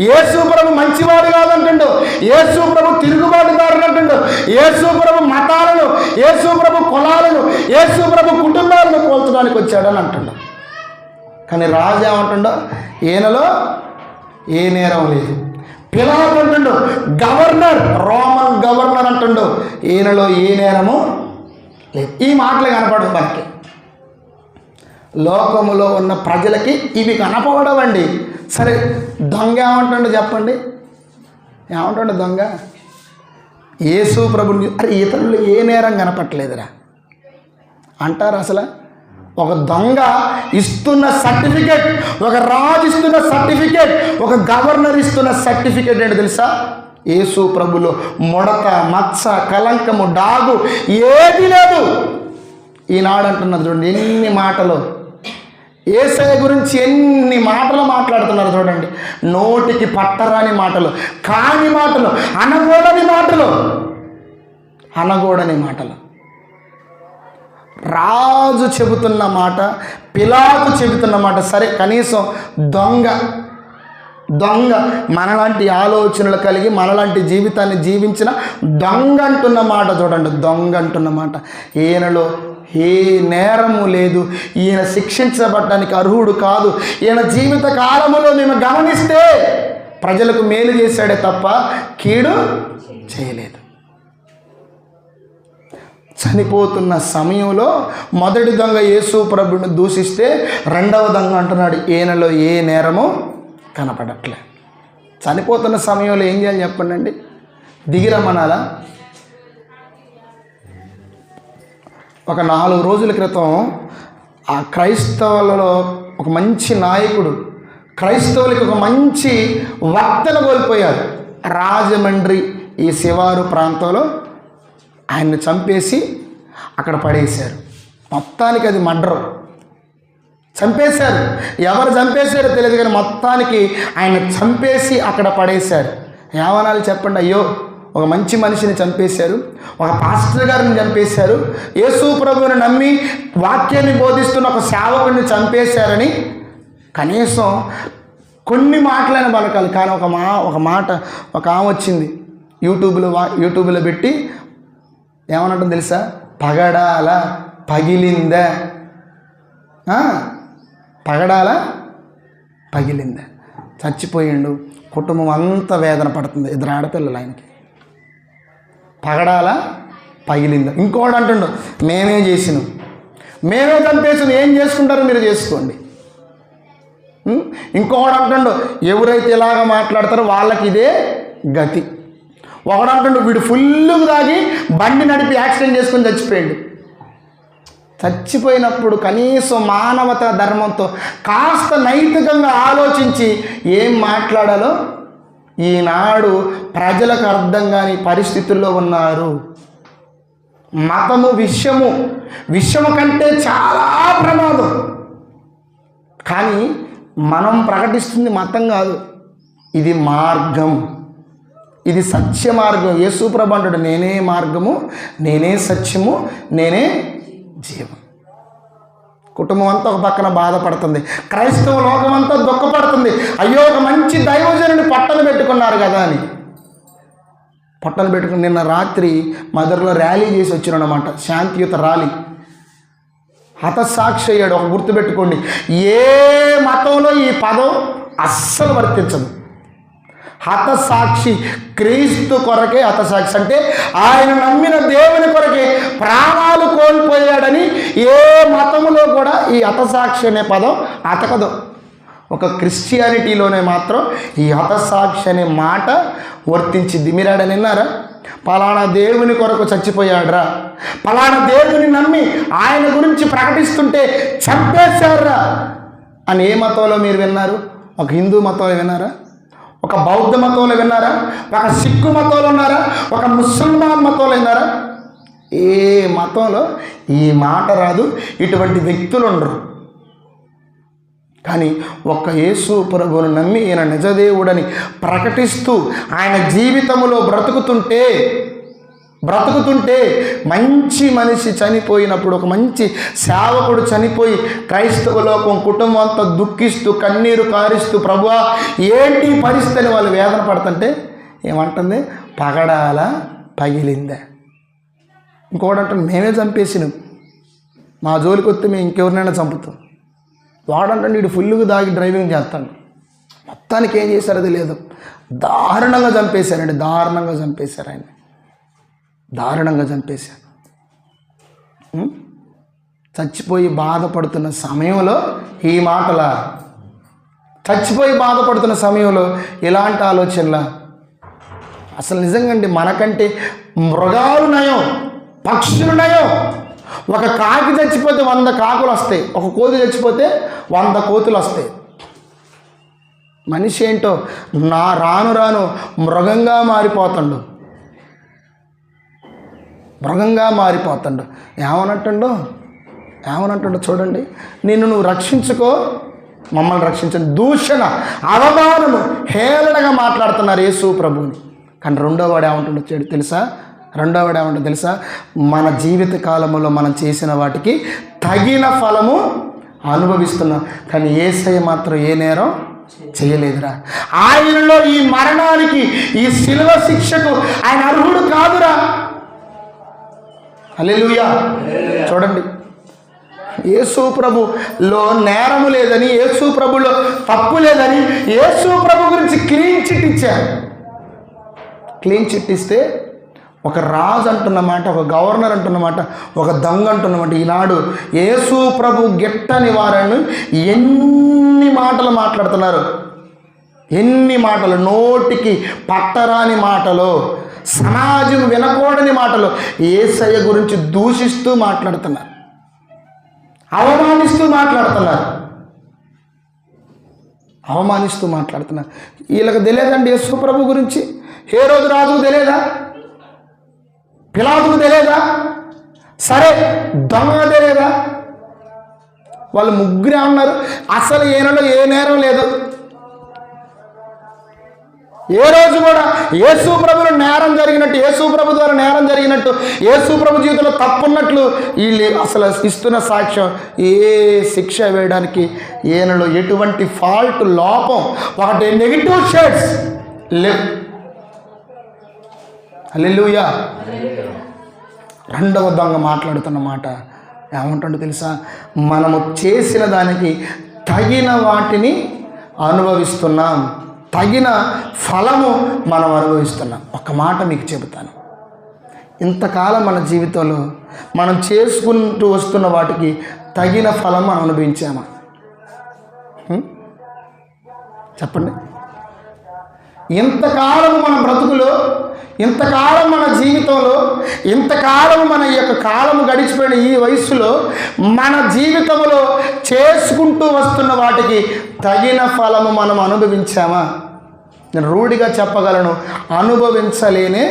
యేసు ప్రభు మంచివాడు కాదంటుండు, యేసు ప్రభు తిరుగుబాటుదారుడు అంటుండు, యేసు ప్రభు మతాలను, యేసు ప్రభు కులాలను, యేసు ప్రభు కుటుంబాలను కోల్చడానికి వచ్చాడని అంటుండు. కానీ రాజు ఏమంటుండో, ఈయనలో ఏ నేరం లేదు. పిలాతు అంటుండు, గవర్నర్, రోమన్ గవర్నర్ అంటుండు, ఈయనలో ఏ నేరము లేదు. ఈ మాటలు కనపడవు మనకి. లోకములో ఉన్న ప్రజలకి ఇవి కనపడవండి. సరే, దొంగ ఏమంటుండో చెప్పండి, ఏమంటుండో దొంగ? యేసు ప్రభుని అరే ఇతరులు ఏ నేరం కనపట్లేదురా అంటారు. అసలు ఒక దొంగ ఇస్తున్న సర్టిఫికెట్, ఒక రాజు ఇస్తున్న సర్టిఫికెట్, ఒక గవర్నర్ ఇస్తున్న సర్టిఫికెట్ ఏంటి తెలుసా? యేసు ప్రభులో ముడత, మచ్చ, కలంకము, డాగు ఏది లేదు. ఈనాడు అంటున్నారు చూడండి, ఎన్ని మాటలు యేసయ్య గురించి ఎన్ని మాటలు మాట్లాడుతున్నారు చూడండి. నోటికి పట్టరాని మాటలు, కాని మాటలు, అనకూడని మాటలు, అనకూడని మాటలు. రాజు చెబుతున్న మాట, పిలాతు చెబుతున్న మాట. సరే, కనీసం దొంగ మనలాంటి ఆలోచనలు కలిగి మనలాంటి జీవితాన్ని జీవించిన దొంగ అంటున్న మాట చూడండి, దొంగ అంటున్న మాట. ఈయనలో ఏ నేరము లేదు, ఈయన శిక్షించబడడానికి అర్హుడు కాదు, ఈయన జీవిత కాలములో మేము గమనిస్తే ప్రజలకు మేలు చేశాడే తప్ప కీడు చేయలేదు. చనిపోతున్న సమయంలో మొదటి దొంగ యేసు ప్రభుని దూషిస్తే రెండవ దొంగ అంటున్నాడు, ఈయనలో ఏ నేరము కనపడట్లే. చనిపోతున్న సమయంలో ఏం చేయాలి చెప్పండి అండి? దిగిరమ్మనాలా? ఒక 4 రోజుల క్రితం ఆ క్రైస్తవులలో ఒక మంచి నాయకుడు, క్రైస్తవులకి ఒక మంచి వక్తను కోల్పోయారు. రాజమండ్రి ఈ శివారు ప్రాంతంలో ఆయన్ని చంపేసి అక్కడ పడేశారు. మొత్తానికి అది మర్డర్, చంపేశారు. ఎవరు చంపేశారో తెలియదు కానీ మొత్తానికి ఆయన చంపేసి అక్కడ పడేశారు. ఏమనాలి చెప్పండి? అయ్యో, ఒక మంచి మనిషిని చంపేశారు, ఒక పాస్టర్ గారిని చంపేశారు, యేసు ప్రభువుని నమ్మి వాక్యాన్ని బోధిస్తున్న ఒక సేవకుడిని చంపేశారని కనీసం కొన్ని మాటలైన పలకాలి. కానీ ఒక మాట ఒక ఆమె వచ్చింది యూట్యూబ్లో పెట్టి ఏమన్నట్టు తెలుసా? పగడాల పగిలిందా, పగడాల పగిలిందా. చచ్చిపోయిండు, కుటుంబం అంతా వేదన పడుతుంది, 2 ఆడపిల్లలు ఆయనకి. పగడాల పగిలిందా. ఇంకోటి అంటుండు, మేమే చేసినాం, మేమే చంపేసినాం, ఏం చేసుకుంటారో మీరు చేసుకోండి. ఇంకొకడు అంటుండు, ఎవరైతే ఇలాగ మాట్లాడతారో వాళ్ళకి ఇదే గతి. ఒకడు అంటుండు, వీడు ఫుల్గా తాగి బండి నడిపి యాక్సిడెంట్ చేసుకొని చచ్చిపోయాడు. చచ్చిపోయినప్పుడు కనీసం మానవతా ధర్మంతో కాస్త నైతికంగా ఆలోచించి ఏం మాట్లాడాలో ఈనాడు ప్రజలకు అర్థం కాని పరిస్థితుల్లో ఉన్నారు. మతము విషము కంటే చాలా ప్రమాదం. కానీ మనం ప్రకటిస్తుంది మతం కాదు, ఇది మార్గం, ఇది సత్య మార్గం. యేసు ప్రభు అంటాడు, నేనే మార్గము, నేనే సత్యము, నేనే జీవం. కుటుంబం అంతా ఒక పక్కన బాధపడుతుంది, క్రైస్తవ లోకం అంతా దుఃఖపడుతుంది. అయ్యో, ఒక మంచి దైవజనుని పట్టలు పెట్టుకున్నారు కదా అని. పట్టలు పెట్టుకుని నిన్న రాత్రి మదర్లో ర్యాలీ చేసి వచ్చినమాట, శాంతియుత ర్యాలీ. హతసాక్షి అయ్యాడు. ఒక గుర్తుపెట్టుకోండి, ఏ మతంలో ఈ పదం అస్సలు వర్తించదు. హతసాక్షి క్రీస్తు కొరకే హతసాక్షి అంటే ఆయన నమ్మిన దేవుని కొరకే ప్రాణాలు కోల్పోయాడని ఏ మతములో కూడా ఈ హతసాక్షి అనే పదం అతకదు. ఒక క్రిస్టియానిటీలోనే మాత్రం ఈ హతసాక్షి అనే మాట వర్తించింది. మీరు ఆడ విన్నారా? పలానా దేవుని కొరకు చచ్చిపోయాడురా, పలానా దేవుని నమ్మి ఆయన గురించి ప్రకటిస్తుంటే చంపేశారా అని ఏ మతంలో మీరు విన్నారు? ఒక హిందూ మతంలో విన్నారా? ఒక బౌద్ధ మతంలో విన్నారా? ఒక సిక్కు మతంలో ఉన్నారా? ఒక ముసల్మాన్ మతంలో విన్నారా? ఏ మతంలో ఈ మాట రాదు, ఇటువంటి వ్యక్తులు ఉండరు. కానీ ఒక్క యేసు ప్రభువును నమ్మి ఈయన నిజదేవుడని ప్రకటిస్తూ ఆయన జీవితంలో బ్రతుకుతుంటే బ్రతుకుతుంటే మంచి మనిషి చనిపోయినప్పుడు, ఒక మంచి సేవకుడు చనిపోయి క్రైస్తవ లోకం కుటుంబం అంతా దుఃఖిస్తూ కన్నీరు కారిస్తూ ప్రభువా ఏంటి పరిస్థితి అని వాళ్ళు వేదన పడుతుంటే ఏమంటుంది? పగడాల పగిలిందే. ఇంకోటి అంటే మేమే చంపేసినాం, మా జోలికి వస్తే మేము ఇంకెవరినైనా చంపుతాం. వాడంటే వీడు ఫుల్గా దాగి డ్రైవింగ్ చేస్తాడు. మొత్తానికి ఏం చేశారు అది లేదు, దారుణంగా చంపేశారండి, దారుణంగా చంపేశారు ఆయన, దారుణంగా చంపేశారు. చచ్చిపోయి బాధపడుతున్న సమయంలో ఈ మాటల, చచ్చిపోయి బాధపడుతున్న సమయంలో ఇలాంటి ఆలోచనలా? అసలు నిజంగా అండి, మనకంటే మృగాలు నయం, పక్షులు నయం. ఒక కాకి చచ్చిపోతే 100 కాకులు వస్తాయి, ఒక కోతి చచ్చిపోతే 100 కోతులు వస్తాయి. మనిషి ఏంటో రాను రాను మృగంగా మారిపోతాడు, మృగంగా మారిపోతాడు. ఏమనంటుండో చూడండి, నిన్ను నువ్వు రక్షించుకో, మమ్మల్ని రక్షించండి. దూషణ, అవమానము, హేళనగా మాట్లాడుతున్నారు యేసు ప్రభువుని. కానీ రెండోవాడు ఏమంటుండో తెలుసా? మన జీవిత కాలంలో మనం చేసిన వాటికి తగిన ఫలము అనుభవిస్తున్నాం. కానీ యేసయ్య మాత్రం ఏ నేరం చేయలేదురా. ఆయనలో ఈ మరణానికి, ఈ శిలువ శిక్షకు ఆయన అర్హుడు కాదురా. హల్లెలూయా. చూడండి, యేసు ప్రభులో నేరము లేదని, యేసు ప్రభులో తప్పు లేదని యేసు ప్రభు గురించి క్లీన్ చిట్ ఇచ్చారు. క్లీన్ చిట్ ఇస్తే ఒక రాజు అంటున్నమాట, ఒక గవర్నర్ అంటున్నమాట, ఒక దొంగ అంటున్నమాట. ఈనాడు యేసు ప్రభు గిట్టని వారిని ఎన్ని మాటలు మాట్లాడుతున్నారు, ఎన్ని మాటలు, నోటికి పట్టరాని మాటలు, సమాజం వినకూడని మాటలు యేసయ్య గురించి దూషిస్తూ మాట్లాడుతున్నారు, అవమానిస్తూ మాట్లాడుతున్నారు. వీళ్ళకి తెలియదండి యేసు ప్రభు గురించి. హేరోదు రాజుకు తెలియదా? పిలాతుకు తెలియదా? సరే దొంగ తెలియదా? వాళ్ళు ముగ్గురే ఉన్నారు. అసలు ఈయనలో ఏ నేరం లేదు. ఏ రోజు కూడా యేసు ప్రభులో నేరం జరిగినట్టు, యేసు ప్రభు ద్వారా నేరం జరిగినట్టు, యేసు ప్రభు జీవితంలో తప్పున్నట్లు వీళ్ళు అసలు ఇస్తున్న సాక్ష్యం ఏ శిక్ష వేయడానికి ఈయనలో ఎటువంటి ఫాల్ట్, లోపం, ఒకటి నెగిటివ్ షేడ్స్ లేవు. హల్లెలూయా. రెండవ దొంగ మాట్లాడుతున్న మాట ఏమంటుందో తెలుసా? మనము చేసిన దానికి తగిన వాటిని అనుభవిస్తున్నాం, తగిన ఫలము మనం అనుభవిస్తున్నాం. ఒక మాట మీకు చెబుతాను, ఇంతకాలం మన జీవితంలో మనం చేసుకుంటూ వస్తున్న వాటికి తగిన ఫలం మనం అనుభవించామా? చెప్పండి. ఇంతకాలం మన బ్రతుకులో, ఇంతకాలం మన జీవితంలో, ఇంతకాలం మన యొక్క కాలం గడిచిపోయిన ఈ వయస్సులో మన జీవితంలో చేసుకుంటూ వస్తున్న వాటికి తగిన ఫలము మనం అనుభవించామా? నేను రూఢిగా చెప్పగలను, అనుభవించలేనే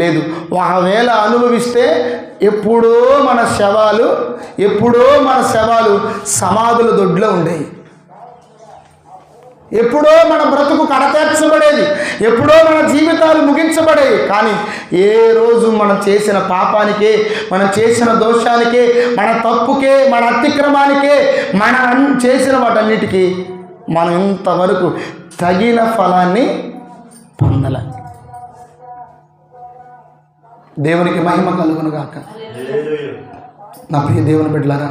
లేదు. ఒకవేళ అనుభవిస్తే ఎప్పుడో మన శవాలు సమాధుల దొడ్లో ఉండేవి. ఎప్పుడో మన బ్రతుకు కడతీర్చబడేది, ఎప్పుడో మన జీవితాలు ముగించబడేవి. కానీ ఏ రోజు మనం చేసిన పాపానికే, మనం చేసిన దోషానికే, మన తప్పుకే, మన అతిక్రమానికే, మనం చేసిన వాటన్నిటికీ మనం ఇంతవరకు తగిన ఫలాన్ని పొందలే. దేవునికి మహిమ కలుగును గాక. నా ప్రియ దేవుని బిడ్డలారా,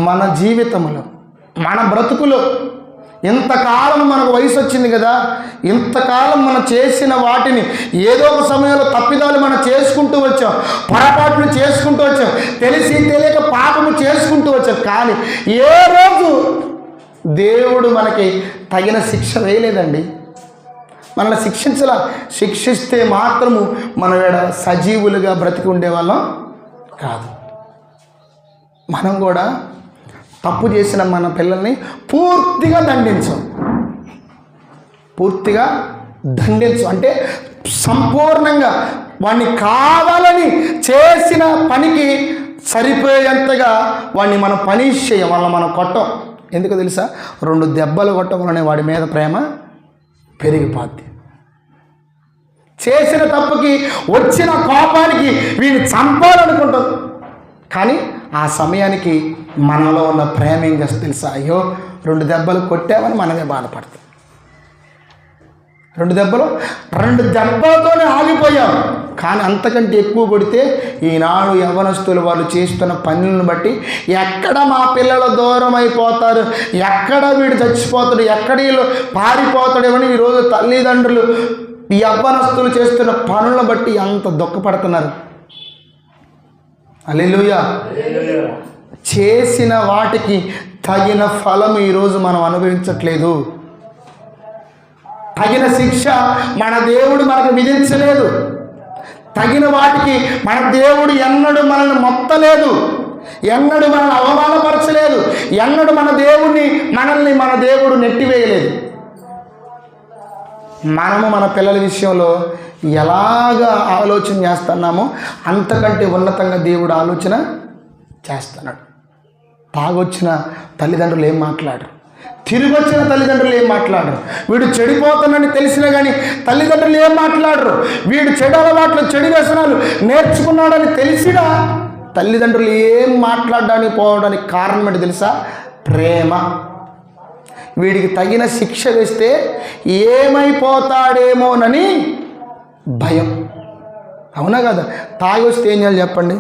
మన జీవితంలో, మన బ్రతుకులో ఇంతకాలం మనకు వయసు వచ్చింది కదా, ఇంతకాలం మనం చేసిన వాటిని ఏదో ఒక సమయంలో తప్పిదాలు మనం చేసుకుంటూ వచ్చాం, పొరపాట్లు చేసుకుంటూ వచ్చాం, తెలిసి తెలియక పాపము చేసుకుంటూ వచ్చాం. కానీ ఏ రోజు దేవుడు మనకి తగిన శిక్ష వేయలేదండి. మనల్ని శిక్షిస్తే మాత్రము మన సజీవులుగా బ్రతికి ఉండేవాళ్ళం కాదు. మనం కూడా తప్పు చేసిన మన పిల్లల్ని పూర్తిగా దండించం అంటే సంపూర్ణంగా వాడిని కావాలని చేసిన పనికి సరిపోయేంతగా వాడిని మనం పనిష్ చేయం, వాళ్ళని మనం కొట్టం. ఎందుకు తెలుసా? 2 దెబ్బలు కొట్టడం వలనే వాడి మీద ప్రేమ పెరిగిపోద్ది. చేసిన తప్పుకి వచ్చిన కోపానికి వీడిని చంపాలనుకుంటుంది. కానీ ఆ సమయానికి మనలో ఉన్న ప్రేమ ఏం చేస్తుంది తెలుసా? అయ్యో 2 దెబ్బలు కొట్టామని మనమే బాధపడతాం. 2 దెబ్బలతోనే ఆగిపోయాం. కానీ అంతకంటే ఎక్కువ కొడితే ఈనాడు యవ్వనస్తులు వాళ్ళు చేస్తున్న పనులను బట్టి ఎక్కడ మా పిల్లలు దూరం అయిపోతారు, ఎక్కడ వీడు చచ్చిపోతాడు, ఎక్కడ వీళ్ళు పారిపోతాడేమని ఈరోజు తల్లిదండ్రులు ఈ యవ్వనస్తులు చేస్తున్న పనులను బట్టి అంత దుఃఖపడుతున్నారు. హల్లెలూయా. చేసిన వాటికి తగిన ఫలం ఈరోజు మనం అనుభవించట్లేదు. తగిన శిక్ష మన దేవుడు మనకు విధించలేదు. తగిన వాటికి మన దేవుడు ఎన్నడూ మనల్ని మొత్తలేదు, ఎన్నడూ మనల్ని అవమానపరచలేదు, ఎన్నడూ మనల్ని మన దేవుడు నెట్టివేయలేదు. మనము మన పిల్లల విషయంలో ఎలాగ ఆలోచన చేస్తున్నామో అంతకంటే ఉన్నతంగా దేవుడు ఆలోచన చేస్తున్నాడు. తాగొచ్చిన తల్లిదండ్రులు ఏం మాట్లాడరు, తిరిగి వచ్చిన తల్లిదండ్రులు ఏం మాట్లాడరు. వీడు చెడిపోతానని తెలిసినా కానీ తల్లిదండ్రులు ఏం మాట్లాడరు. వీడు చెడు అలవాట్లు, చెడు వ్యసనాలు నేర్చుకున్నాడని తెలిసినా తల్లిదండ్రులు ఏం మాట్లాడడానికి పోవడానికి కారణం ఏంటి తెలుసా? ప్రేమ. వీడికి తగిన శిక్ష వేస్తే ఏమైపోతాడేమోనని భయం. అవునా కదా? తాగి వస్తే ఏం చేయాలి చెప్పండి?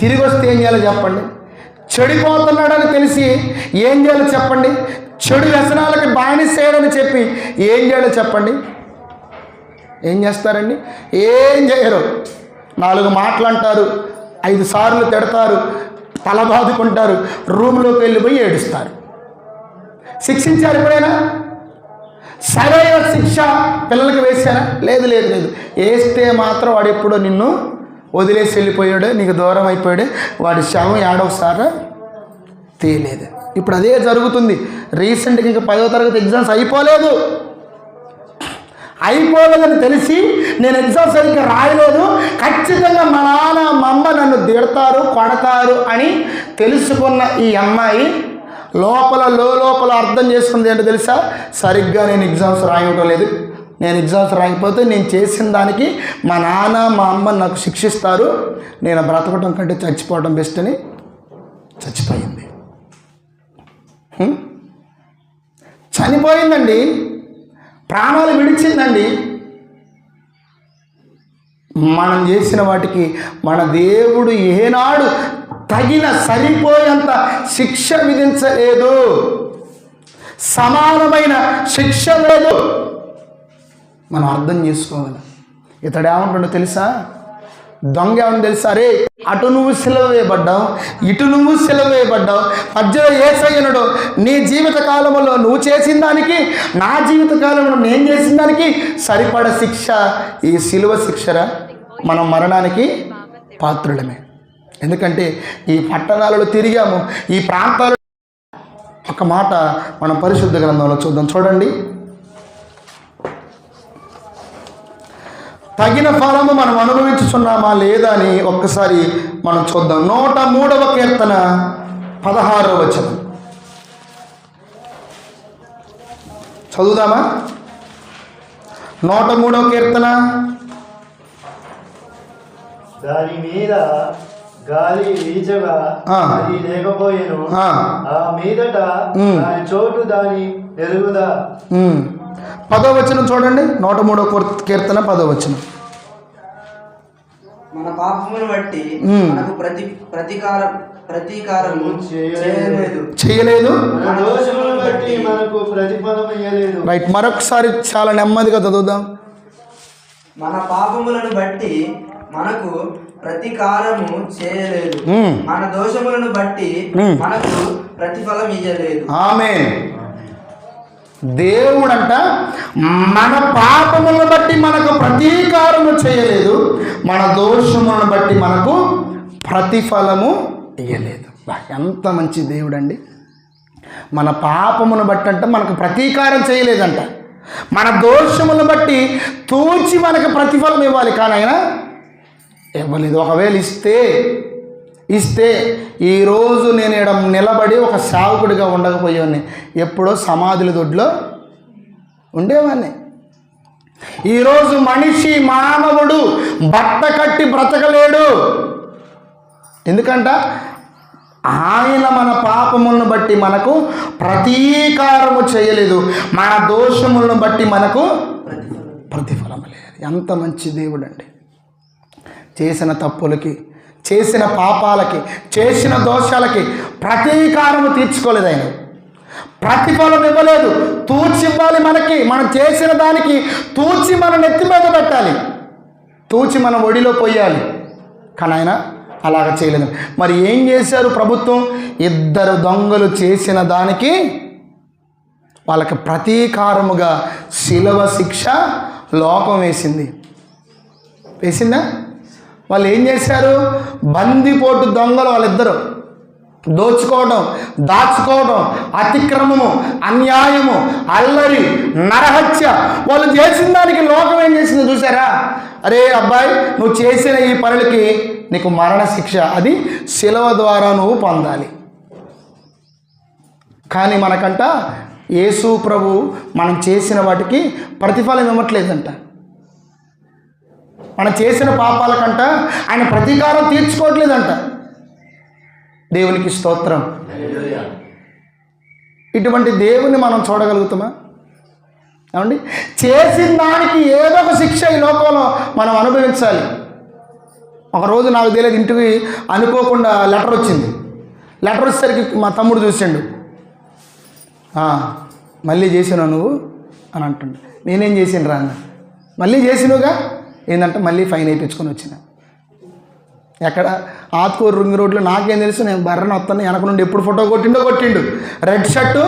తిరిగి వస్తే ఏం చేయాలో చెప్పండి? చెడిపోతున్నాడని తెలిసి ఏం చేయాలో చెప్పండి? చెడు వ్యసనాలకి బానిసేయడని చెప్పి ఏం చేయాలో చెప్పండి? ఏం చేస్తారండి? ఏం చేయరు. 4 మాటలు అంటారు, 5 సార్లు తిడతారు, తల బాదుకుంటారు, రూమ్లోకి వెళ్ళిపోయి ఏడుస్తారు. శిక్షించారు ఎప్పుడైనా? సరైన శిక్ష పిల్లలకి వేశారా? లేదు. వేస్తే మాత్రం వాడు ఎప్పుడో నిన్ను వదిలేసి వెళ్ళిపోయాడు, నీకు దూరం అయిపోయాడు, వాడి శవం ఏడవసారా తీయలేదు. ఇప్పుడు అదే జరుగుతుంది. రీసెంట్గా ఇంకా 10వ తరగతి ఎగ్జామ్స్ అయిపోలేదని తెలిసి నేను ఎగ్జామ్స్ సరిగ్గా రాయలేదు, ఖచ్చితంగా మా నాన్న మా అమ్మ నన్ను తిడతారు, కొడతారు అని తెలుసుకున్న ఈ అమ్మాయి లోపల అర్థం చేసుకుంది ఏంటో తెలుసా? సరిగ్గా నేను ఎగ్జామ్స్ రాయటం లేదు, నేను ఎగ్జామ్స్ రాయకపోతే నేను చేసిన దానికి మా నాన్న మా అమ్మ నాకు శిక్షిస్తారు, నేను బ్రతకటం కంటే చచ్చిపోవడం బెస్ట్ అని చచ్చిపోయింది. చనిపోయిందండి, ప్రాణాలు విడిచిందండి. మనం చేసిన వాటికి మన దేవుడు ఏనాడు తగిన సరిపోయేంత శిక్ష విధించలేదు, సమానమైన శిక్ష లేదు. మనం అర్థం చేసుకోవాలి. ఇతడు ఏమంటాడో తెలుసా? దొంగ ఏమని తెలుసా? అరే అటు నువ్వు సిలువ వేయబడ్డావు, ఇటు నువ్వు సిలువ వేయబడ్డావు, మధ్యలో యేసయ్యనుడు నీ జీవిత కాలంలో నువ్వు చేసిన దానికి నా జీవిత కాలంలో నేను చేసిన దానికి సరిపడ శిక్ష ఈ సిలువ శిక్షరా. మనం మరణానికి పాత్రులమే. ఎందుకంటే ఈ పట్టణాలలో తిరిగాము, ఈ ప్రాంతాలలో. ఒక మాట మనం పరిశుద్ధ గ్రంథంలో చూద్దాం. చూడండి, తగిన ఫలము మనం అనుభవించుచున్నామా లేదా అని ఒక్కసారి మనం చూద్దాం. 103వ కీర్తన 16వ వచనం చదువుదామా? 103వ కీర్తన. దాని మీద గాలి వీచగా అది లేకపోయేను, ఆ మీదట దాని చోటు దాని ఎరుగుదా. 10వ వచనం చూడండి. 103వ కీర్తన 10వ వచనం. మన పాపమును బట్టి మనకు ప్రతీకారము చేయలేదు, మన దోషమును బట్టి మనకు ప్రతిఫలం ఇయ్యలేదు. రైట్, మరొకసారి చాలా నెమ్మదిగా చదువుదాం. మన పాపములను బట్టి మనకు ప్రతీకారము చేయలేదు, మన దోషములను బట్టి మనకు ప్రతిఫలం ఇయ్యలేదు. ఆమేన్. దేవుడంట మన పాపములను బట్టి మనకు ప్రతీకారము చేయలేదు, మన దోషములను బట్టి మనకు ప్రతిఫలము ఇయ్యలేదు. ఎంత మంచి దేవుడండి. మన పాపమును బట్టి అంట మనకు ప్రతీకారం చేయలేదంట, మన దోషములను బట్టి తూచి మనకు ప్రతిఫలం ఇవ్వాలి, కానీ ఆయన ఇవ్వలేదు. ఒకవేళ ఇస్తే ఈరోజు నేను ఇక్కడ నిలబడి ఒక సేవకుడిగా ఉండకపోయేవాడిని, ఎప్పుడో సమాధుల దొడ్లో ఉండేవాడిని. ఈరోజు మనిషి మానవుడు బట్ట కట్టి బ్రతకలేడు. ఎందుకంట ఆయన మన పాపములను బట్టి మనకు ప్రతీకారము చేయలేదు, మన దోషములను బట్టి మనకు ప్రతిఫలం లేదు. ఎంత మంచి దేవుడు అండి. చేసిన తప్పులకి, చేసిన పాపాలకి, చేసిన దోషాలకి ప్రతీకారము తీర్చుకోలేదు ఆయన, ప్రతిఫలం ఇవ్వలేదు. తూచి ఇవ్వాలి మనకి, మనం చేసిన దానికి తూచి మన నెత్తి మీద పెట్టాలి, తూచి మన ఒడిలో పోయాలి. కానీ ఆయన అలాగ చేయలేదు. మరి ఏం చేశారు ప్రభుత్వం? 2 దొంగలు చేసిన దానికి వాళ్ళకి ప్రతీకారముగా శిలువ శిక్ష లోకం వేసిందా? వాళ్ళు ఏం చేశారు? బందిపోటు దొంగలు వాళ్ళిద్దరు. దోచుకోవడం, దాచుకోవడం, అతిక్రమము, అన్యాయము, అల్లరి, నరహత్య వాళ్ళు చేసిన దానికి లోకం ఏం చేసిందో చూసారా? అరే అబ్బాయి, నువ్వు చేసిన ఈ పనులకి నీకు మరణ శిక్ష, అది శిలువ ద్వారా నువ్వు పొందాలి. కానీ మనకంట యేసు ప్రభు మనం చేసిన వాటికి ప్రతిఫలం ఇవ్వట్లేదంట. మనం చేసిన పాపాలకంట ఆయన ప్రతీకారం తీర్చుకోవట్లేదంట. దేవునికి స్తోత్రం. ఇటువంటి దేవుని మనం చూడగలుగుతామా? ఏమండి, చేసిన దానికి ఏదో ఒక శిక్ష ఈ లోకంలో మనం అనుభవించాలి. ఒకరోజు నాకు తెలియదు, ఇంటికి అనుకోకుండా లెటర్ వచ్చింది. లెటర్ వచ్చేసరికి మా తమ్ముడు చూసిండు. మళ్ళీ చేసినా నువ్వు అని అంటుండే. నేనేం చేసిన రా అన్న. మళ్ళీ చేసినవుగా, ఏంటంటే మళ్ళీ ఫైన్ వేయించుకొని వచ్చిన. ఎక్కడ? ఆత్కూరు రింగ్ రోడ్లో. నాకేం తెలుసు, నేను బర్రను వస్తాను, వెనక నుండి ఎప్పుడు ఫోటో కొట్టిండు. రెడ్ షర్టు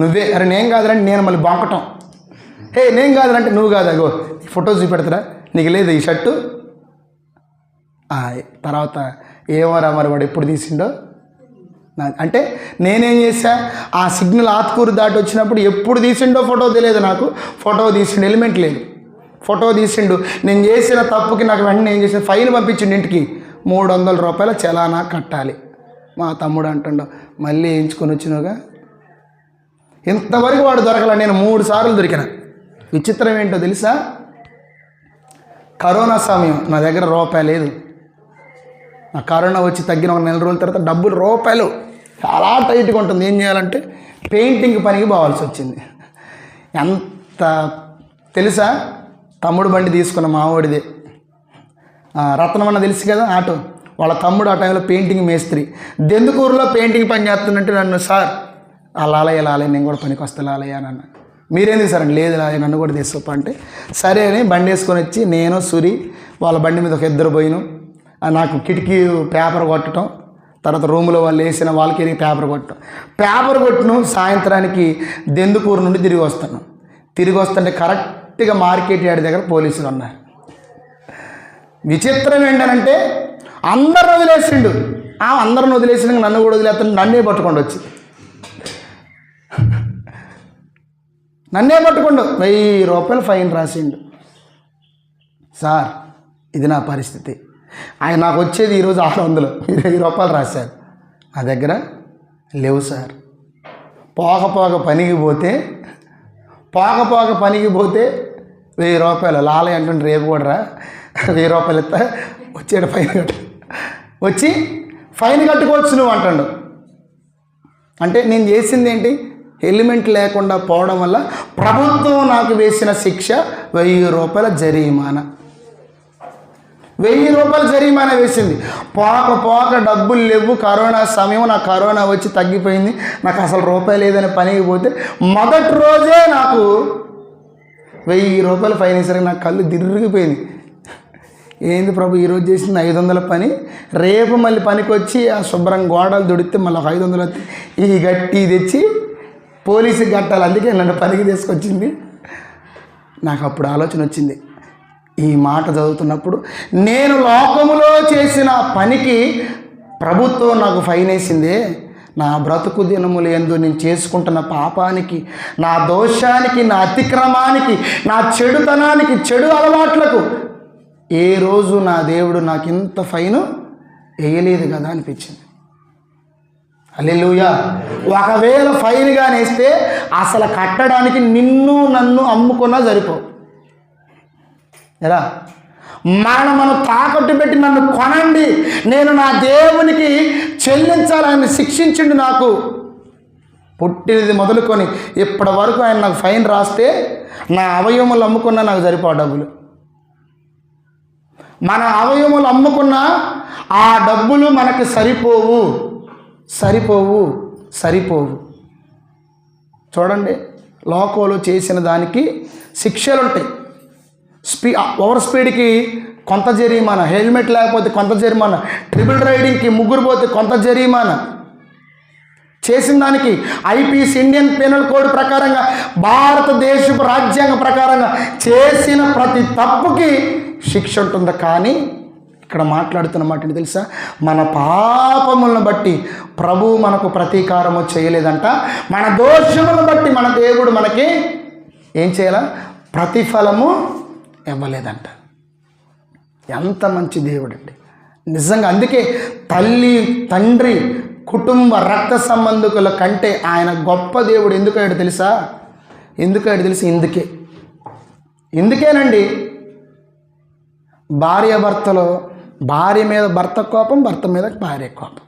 నువ్వే. అరే నేను కాదురంటే నేను మళ్ళీ బాంకటం. హే నేను కాదురంటే నువ్వు కాదు, అగో ఈ ఫోటో చూపెడతారా, నీకు లేదు ఈ షర్టు. తర్వాత ఏమోరా మరి వాడు ఎప్పుడు తీసిండో అంటే నేనేం చేశా, ఆ సిగ్నల్ ఆత్కూరు దాటి వచ్చినప్పుడు ఎప్పుడు తీసిండో ఫోటో తెలియదు నాకు. ఫోటో తీసిండు, ఎలిమెంట్ లేదు, ఫోటో తీసిండు. నేను చేసిన తప్పుకి నాకు వెంటనే ఏం చేసిన, ఫైన్ పంపించిండు ఇంటికి. 300 రూపాయల చలానా కట్టాలి. మా తమ్ముడు అంటుండో మళ్ళీ వేయించుకొని వచ్చినావుగా. ఇంతవరకు వాడు దొరకలే, నేను 3 సార్లు దొరికిన. విచిత్రం ఏంటో తెలుసా? కరోనా సమయం, నా దగ్గర రూపాయి లేదు. నా కరోనా వచ్చి తగ్గిన ఒక 4 రోజుల తర్వాత డబ్బులు రూపాయలు చాలా టైట్గా ఉంటుంది. ఏం చేయాలంటే పెయింటింగ్ పనికి పోవాల్సి వచ్చింది. ఎంత తెలుసా? తమ్ముడు బండి తీసుకున్న మావాడిదే, రత్నమన్న తెలుసు కదా, ఆటో. వాళ్ళ తమ్ముడు ఆ టైంలో పెయింటింగ్ మేస్త్రి, దెందుకూరులో పెయింటింగ్ పని చేస్తుందంటే నన్ను, సార్ ఆ లాలయ్య నేను కూడా పనికి వస్తా లాలయ్య అని అన్న. మీరేం తీసారండి? లేదు లాలయ్య నన్ను కూడా తీసుకోప అంటే సరే అని బండి వేసుకొని వచ్చి నేను సురి వాళ్ళ బండి మీద ఒక 2 పోయిను. నాకు కిటికీ పేపర్ కొట్టడం, తర్వాత రూమ్లో వాళ్ళు వేసిన వాళ్ళకి పేపర్ కొట్టను. సాయంత్రానికి దెందుకూరు నుండి తిరిగి వస్తుంటే కరెక్ట్గా మార్కెట్ యార్డ్ దగ్గర పోలీసులు ఉన్నారు. విచిత్రం ఏంటనంటే అందరిని వదిలేసిండు. అందరిని వదిలేసిన నన్ను కూడా వదిలేస్తాను, నన్నే పట్టుకోండి 1000 రూపాయలు ఫైన్ రాసిండు. సార్ ఇది నా పరిస్థితి, ఆయన నాకు వచ్చేది ఈరోజు 600, 20 రూపాయలు రాశారు. నా దగ్గర లేవు సార్. పోక పనికి పోతే 1000 రూపాయలు లాలయ్య అంటుంటే రేపు కూడా రా 1000 రూపాయలు ఇస్తా, వచ్చాడు ఫైన్ కట్టుకోవచ్చు నువ్వు అంటాడు. అంటే నేను చేసింది ఏంటి? హెల్మెట్ లేకుండా పోవడం వల్ల ప్రభుత్వం నాకు వేసిన శిక్ష 1000 రూపాయల జరిమానా. 1000 రూపాయల జరిమానా వేసింది. పోక డబ్బులు లేవు. కరోనా సమయం, నాకు కరోనా వచ్చి తగ్గిపోయింది, నాకు అసలు రూపాయి లేదని పనికి పోతే మొదటి రోజే నాకు 1000 రూపాయలు ఫైన్ వేసరికి నాకు కళ్ళు తిరిగిపోయింది. ఏంది ప్రభు ఈరోజు చేసింది 500 పని, రేపు మళ్ళీ పనికి వచ్చి ఆ శుభ్రం గోడలు దుడితే మళ్ళీ 500 ఈ గట్టి తెచ్చి పోలీసుకి కట్టాలి. అందుకే నన్ను పనికి తీసుకొచ్చింది. నాకు అప్పుడు ఆలోచన వచ్చింది, ఈ మాట చదువుతున్నప్పుడు నేను లోకములో చేసిన పనికి ప్రభుత్వం నాకు ఫైన్ వేసిందే, నా బ్రతుకు దినములు యందు నేను చేసుకుంటున్న పాపానికి, నా దోషానికి, నా అతిక్రమానికి, నా చెడుతనానికి, చెడు అలవాట్లకు ఏ రోజు నా దేవుడు నాకు ఇంత ఫైను వేయలేదు కదా అనిపించింది. హల్లెలూయా. ఒకవేళ ఫైన్ కానీ వేస్తే అసలు కట్టడానికి నిన్ను నన్ను అమ్ముకున్నా సరిపోవు. ఎలా మనం తాకట్టు పెట్టి నన్ను కొనండి, నేను నా దేవునికి చెల్లించాలి, ఆయన శిక్షించండి, నాకు పుట్టినది మొదలుకొని ఇప్పటి వరకు ఆయన నాకు ఫైన్ రాస్తే నా అవయవములు అమ్ముకున్నా నాకు సరిపో డబ్బులు. మన అవయవములు అమ్ముకున్న ఆ డబ్బులు మనకి సరిపోవు సరిపోవు సరిపోవు. చూడండి, లోకంలో చేసిన దానికి శిక్షలు ఉంటాయి. ఓవర్ స్పీడ్కి కొంత జరిమానా, హెల్మెట్ లేకపోతే కొంత జరిమానా, ట్రిపుల్ రైడింగ్కి ముగ్గురు పోతే కొంత జరిమానా, చేసిన దానికి ఐపీసీ ఇండియన్ పీనల్ కోడ్ ప్రకారంగా భారతదేశపు రాజ్యాంగ ప్రకారంగా చేసిన ప్రతి తప్పుకి శిక్ష ఉంటుంది. కానీ ఇక్కడ మాట్లాడుతున్న మాట ఏంటి తెలుసా? మన పాపములను బట్టి ప్రభువు మనకు ప్రతీకారము చేయలేదంట. మన దోషములను బట్టి మన దేవుడు మనకి ఏం చేయాల? ప్రతిఫలము ఇవ్వలేదంట. ఎంత మంచి దేవుడు అండి నిజంగా. అందుకే తల్లి తండ్రి కుటుంబ రక్త సంబంధికుల కంటే ఆయన గొప్ప దేవుడు. ఎందుకయ్యాడు తెలుసా? ఇందుకేనండి భార్యాభర్తలో భార్య మీద భర్త కోపం, భర్త మీద భార్య కోపం.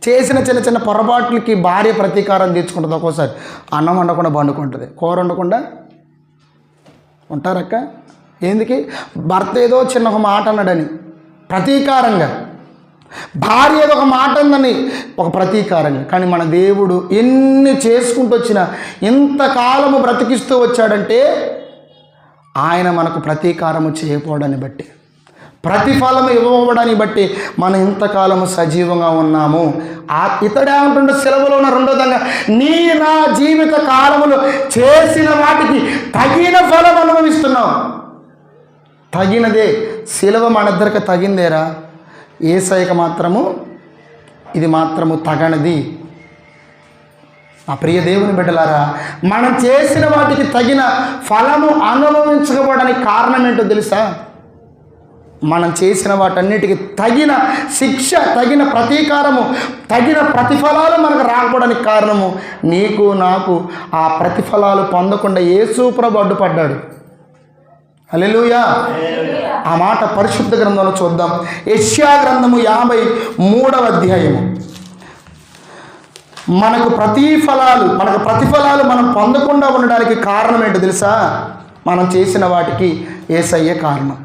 చేసిన చిన్న చిన్న పొరపాట్లకి భార్య ప్రతీకారం తీర్చుకుంటుంది. ఒక్కోసారి అన్నం వండకుండా పండుకుంటుంది, కూర వండకుండా ఉంటారక్క. ఎందుకు? భర్త ఏదో చిన్న ఒక మాట అన్నాడని ప్రతీకారంగా, భార్య ఏదో ఒక మాట ఉందని ఒక ప్రతీకారంగా. కానీ మన దేవుడు ఎన్ని చేసుకుంటూ వచ్చినా ఇంతకాలము బ్రతికిస్తూ వచ్చాడంటే ఆయన మనకు ప్రతీకారము చేయకపోవడాన్ని బట్టి, ప్రతిఫలము ఇవ్వబడాన్ని బట్టి మనం ఇంతకాలము సజీవంగా ఉన్నాము. ఇతడే ఉంటుండే సెలవులో ఉన్న రెండోదంగా, నీ నా జీవిత కాలములో చేసిన వాటికి తగిన ఫలం అనుభవిస్తున్నావు. తగినదే. సిలువ మనిద్దరికి తగిందేరా? యేసయ్యకు మాత్రము ఇది మాత్రము తగనిది. ఆ ప్రియ దేవుని బిడ్డలారా, మనం చేసిన వాటికి తగిన ఫలము అనుభవించకపోవడానికి కారణం ఏంటో తెలుసా? మనం చేసిన వాటన్నిటికీ తగిన శిక్ష, తగిన ప్రతీకారము, తగిన ప్రతిఫలాలు మనకు రాకపోవడానికి కారణము నీకు నాకు ఆ ప్రతిఫలాలు పొందకుండా యేసు ప్రభు అడ్డుపడ్డాడు. హల్లెలూయా. ఆ మాట పరిశుద్ధ గ్రంథంలో చూద్దాం. యెషయా గ్రంథము 53వ అధ్యాయము. మనకు ప్రతిఫలాలు మనం పొందకుండా ఉండడానికి కారణం ఏంటో తెలుసా? మనం చేసిన వాటికి యేసయ్యే కారణం.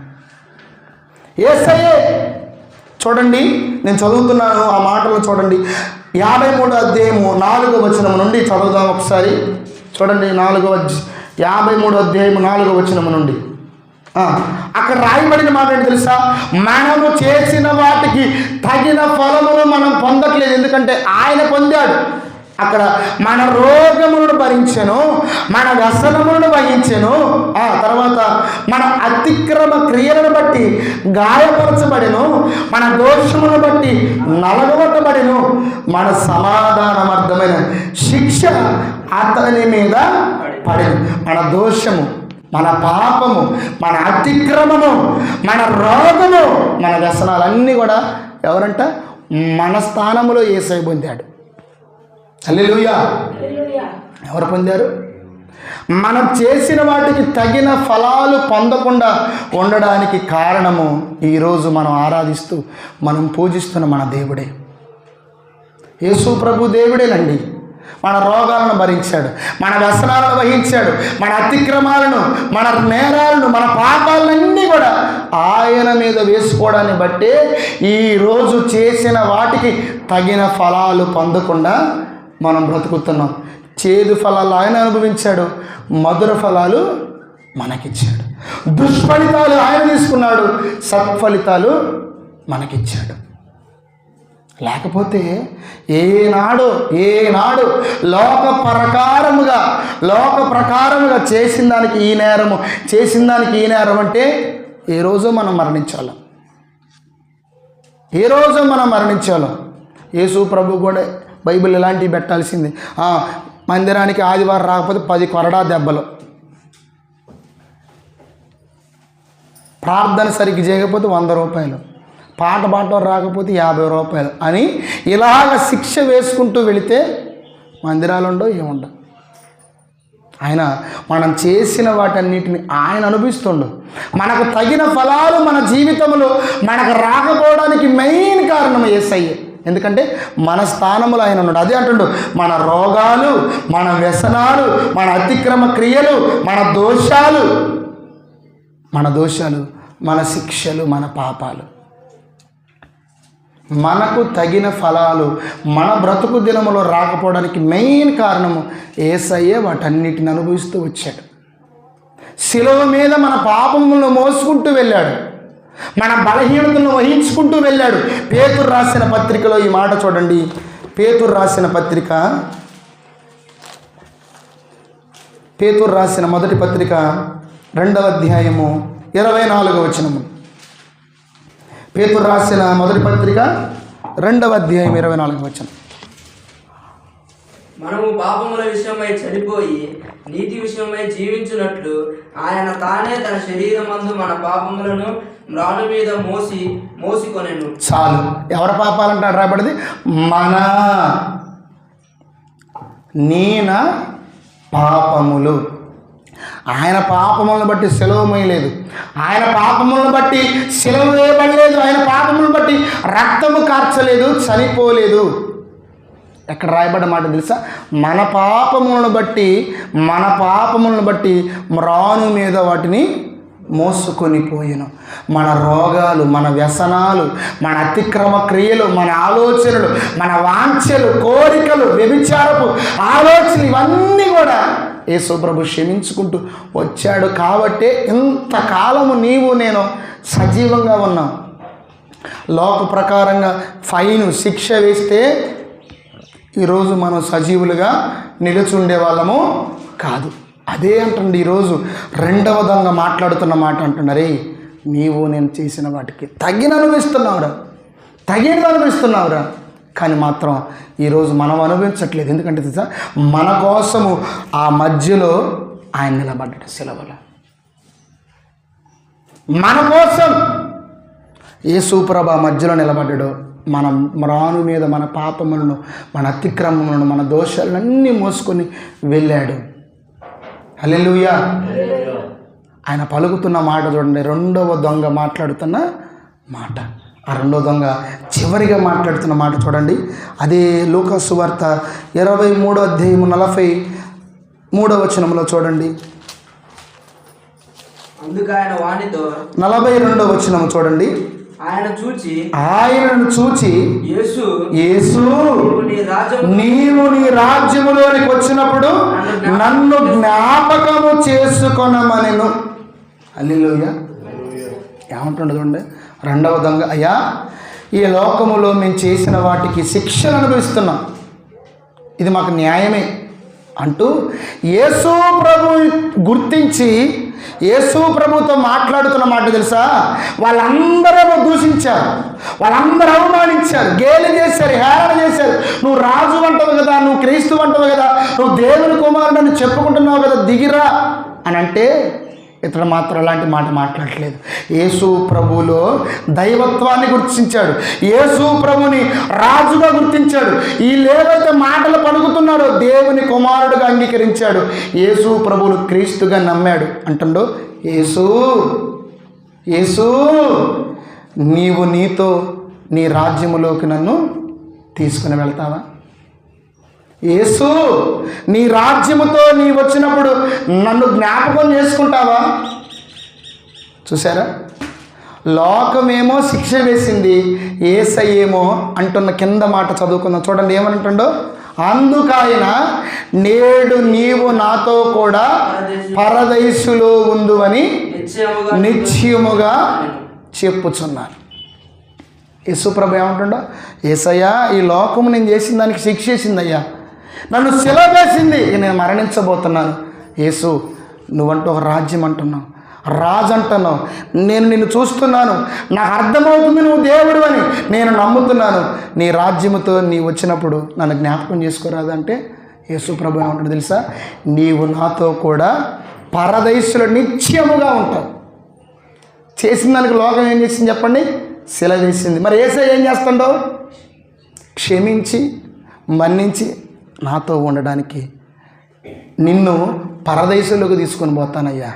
యేసయ్యే. చూడండి, నేను చదువుతున్నాను ఆ మాటలు చూడండి. 53వ అధ్యాయము 4వ వచనం నుండి చదువుదాం ఒకసారి. చూడండి, 53వ అధ్యాయము 4వ వచనం నుండి అక్కడ రాయబడిన మాట ఏంటి తెలుసా? మనము చేసిన వాటికి తగిన ఫలమును మనం పొందట్లేదు. ఎందుకంటే ఆయన పొందాడు. అక్కడ మన రోగములను భరించెను, మన వ్యసనములను వహించెను, తర్వాత మన అతిక్రమ క్రియలను బట్టి గాయపరచబడెను, మన దోషములను బట్టి నలగొట్టబడెను, మన సమాధానమర్థమైన శిక్ష అతని మీద పడెను. మన దోషము, మన పాపము, మన అతిక్రమము, మన రోగము, మన వ్యసనాలన్నీ కూడా ఎవరంట? మన స్థానంలో యేసయ్య పొందాడు. హల్లెలూయా. ఎవరు పొందారు? మనం చేసిన వాటికి తగిన ఫలాలు పొందకుండా ఉండడానికి కారణము ఈరోజు మనం ఆరాధిస్తూ మనం పూజిస్తున్న మన దేవుడే. యేసు ప్రభు దేవుడేనండి. మన రోగాలను భరించాడు, మన వ్యసనాలను వహించాడు, మన అతిక్రమాలను, మన నేరాలను, మన పాపాలన్నీ కూడా ఆయన మీద వేసుకోవడాన్ని బట్టే ఈరోజు చేసిన వాటికి తగిన ఫలాలు పొందకుండా మనం బ్రతుకుతున్నాం. చేదు ఫలాలు ఆయన అనుభవించాడు, మధుర ఫలాలు మనకిచ్చాడు. దుష్ఫలితాలు ఆయన తీసుకున్నాడు, సత్ఫలితాలు మనకిచ్చాడు. లేకపోతే ఏనాడు లోక ప్రకారముగా చేసిన దానికి ఈ నేరం అంటే ఏ రోజు మనం మరణించాలో. యేసు ప్రభు కూడా బైబిల్ ఇలాంటివి పెట్టాల్సింది. మందిరానికి ఆదివారం రాకపోతే 10 కొరడా దెబ్బలు, ప్రార్థన సరిగ్గా చేయకపోతే 100 రూపాయలు, పాట పాడటం రాకపోతే 50 రూపాయలు అని ఇలాగ శిక్ష వేసుకుంటూ వెళితే మందిరాలు ఉండవు, ఏముండవు. ఆయన మనం చేసిన వాటన్నిటిని ఆయన అనుభవిస్తుండు. మనకు తగిన ఫలాలు మన జీవితంలో మనకు రాకపోవడానికి మెయిన్ కారణం యేసయ్యే. ఎందుకంటే మన స్థానంలో ఆయన ఉన్నాడు. అదే అంటుండు, మన రోగాలు, మన వ్యసనాలు, మన అతిక్రమ క్రియలు, మన దోషాలు, మన శిక్షలు, మన పాపాలు, మనకు తగిన ఫలాలు మన బ్రతుకు దినములో రాకపోవడానికి మెయిన్ కారణము యేసయ్యే వాటన్నిటిని అనుభవిస్తూ వచ్చాడు. శిలువ మీద మన పాపములను మోసుకుంటూ వెళ్ళాడు, మన బలహీనతలను వహించుకుంటూ వెళ్ళాడు. పేతురు రాసిన పత్రికలో ఈ మాట చూడండి. పేతురు రాసిన మొదటి పత్రిక 2వ అధ్యాయము 24వ వచనము. పేతురు రాసిన మొదటి పత్రిక 2వ అధ్యాయం 24వ వచనం. మనము పాపముల విషయమై చనిపోయి నీతి విషయమై జీవించున్నట్లు ఆయన తానే తన శరీరమందు మన పాపములను మ్రాను మీద మోసికొనెను. చాలు. ఎవరి పాపాలంటాడు రాబడింది? మన నీన పాపములు. ఆయన పాపములను బట్టి సెలవు మోయలేదు, ఆయన పాపములను బట్టి సెలవు వేయబడలేదు, ఆయన పాపములను బట్టి రక్తము కార్చలేదు, చనిపోలేదు. ఎక్కడ రాయబడ్డ మాట తెలుసా? మన పాపములను బట్టి మ్రాను మీద వాటిని మోసుకొని పోయెను. మన రోగాలు, మన వ్యసనాలు, మన అతిక్రమ క్రియలు, మన ఆలోచనలు, మన వాంఛలు, కోరికలు, వ్యభిచారపు ఆలోచనలు, ఇవన్నీ కూడా యేసు ప్రభు క్షమించుకుంటూ వచ్చాడు. కాబట్టే ఇంతకాలము నీవు నేను సజీవంగా ఉన్నాం. లోక ప్రకారంగా శిక్ష వేస్తే ఈరోజు మనం సజీవులుగా నిలుచుండే వాళ్ళము కాదు. అదే అంటుండే ఈరోజు రెండవ దొంగ మాట్లాడుతున్న మాట అంటున్నారే, నీవు నేను చేసిన వాటికి తగినది అనుభవిస్తున్నావురా, కానీ మాత్రం ఈరోజు మనం అనుభవించట్లేదు. ఎందుకంటే తెలుసా, మన కోసము ఆ మధ్యలో ఆయన నిలబడ్డాడు సిలువలో. మన కోసం యేసు ప్రభు ఆ మధ్యలో నిలబడ్డాడు. మన మ్రాను మీద మన పాపములను, మన అతిక్రమములను, మన దోషాలన్నీ మోసుకొని వెళ్ళాడు. హల్లెలూయా. ఆయన పలుకుతున్న మాట చూడండి, రెండవ దొంగ మాట్లాడుతున్న మాట. ఆ రెండవ దొంగ చివరిగా మాట్లాడుతున్న మాట చూడండి. అదే లూకా సువార్త 23వ అధ్యాయము 43వ వచనంలో చూడండి. అందుకు ఆయన వానితో 42వ వచనం చూడండి. ఆయనను చూచి యేసు నీవు నీ రాజ్యములోనికి వచ్చినప్పుడు నన్ను జ్ఞాపకము చేసుకొనమనెను. హల్లెలూయా. ఏమంటుండదు చూడండి రెండవ దొంగ, అయ్యా ఈ లోకములో మేము చేసిన వాటికి శిక్షను అనుభవిస్తున్నాం, ఇది మాకు న్యాయమే అంటూ యేసు ప్రభు గుర్తించి యేసు ప్రభుతో మాట్లాడుతున్న మాట తెలుసా, వాళ్ళందరూ దూషించారు, వాళ్ళందరూ అవమానించారు, గేలి చేశారు, హేళన చేశారు. నువ్వు రాజు అంటావు కదా, నువ్వు క్రీస్తు అంటావు కదా, నువ్వు దేవుని కుమారుడు అని చెప్పుకుంటున్నావు కదా, దిగిరా అని అంటే ఇతడు మాత్రం అలాంటి మాట మాట్లాడలేదు. యేసు ప్రభువులో దైవత్వాన్ని గుర్తించాడు, యేసు ప్రభుని రాజుగా గుర్తించాడు. వీళ్ళేవైతే మాటలు పలుకుతున్నాడో దేవుని కుమారుడుగా అంగీకరించాడు, యేసు ప్రభువును క్రీస్తుగా నమ్మాడు. అంటుండో, యేసు నీవు నీతో నీ రాజ్యములోకి నన్ను తీసుకుని వెళ్తావా? యేసు నీ రాజ్యముతో నీ వచ్చినప్పుడు నన్ను జ్ఞాపకం చేసుకుంటావా? చూసారా, లోకమేమో శిక్ష వేసింది, యేసయ్యేమో అంటున్న కింద మాట చదువుకుందాం చూడండి. ఏమంటుండో, అందుకాయన నేడు నీవు నాతో కూడా పరదైసులో ఉందువని నిశ్చయముగా చెప్పుచున్నాను. యేసుప్రభు ఏమంటుండో, యేసయ్యా ఈ లోకము నేను చేసిన దానికి శిక్ష వేసిందయ్యా, నన్ను సిలువ వేసింది, నేను మరణించబోతున్నాను. యేసు నువ్వంటూ ఒక రాజ్యం అంటున్నావు, రాజు అంటున్నావు, నేను నిన్ను చూస్తున్నాను, నాకు అర్థమవుతుంది నువ్వు దేవుడు అని నేను నమ్ముతున్నాను. నీ రాజ్యముతో నీ వచ్చినప్పుడు నన్ను జ్ఞాపకం చేసుకోరాదంటే యేసు ప్రభు ఏమంటాడు తెలుసా, నీవు నాతో కూడా పరదైసులో నిత్యముగా ఉంటావు. చేసిన దానికి లోకం ఏం చేసింది చెప్పండి? సిలువ వేసింది. మరి యేసయ్య ఏం చేస్తుండో, క్షమించి మన్నించి నాతో ఉండడానికి, నిన్ను పరదేశంలోకి తీసుకొని పోతానయ్యా.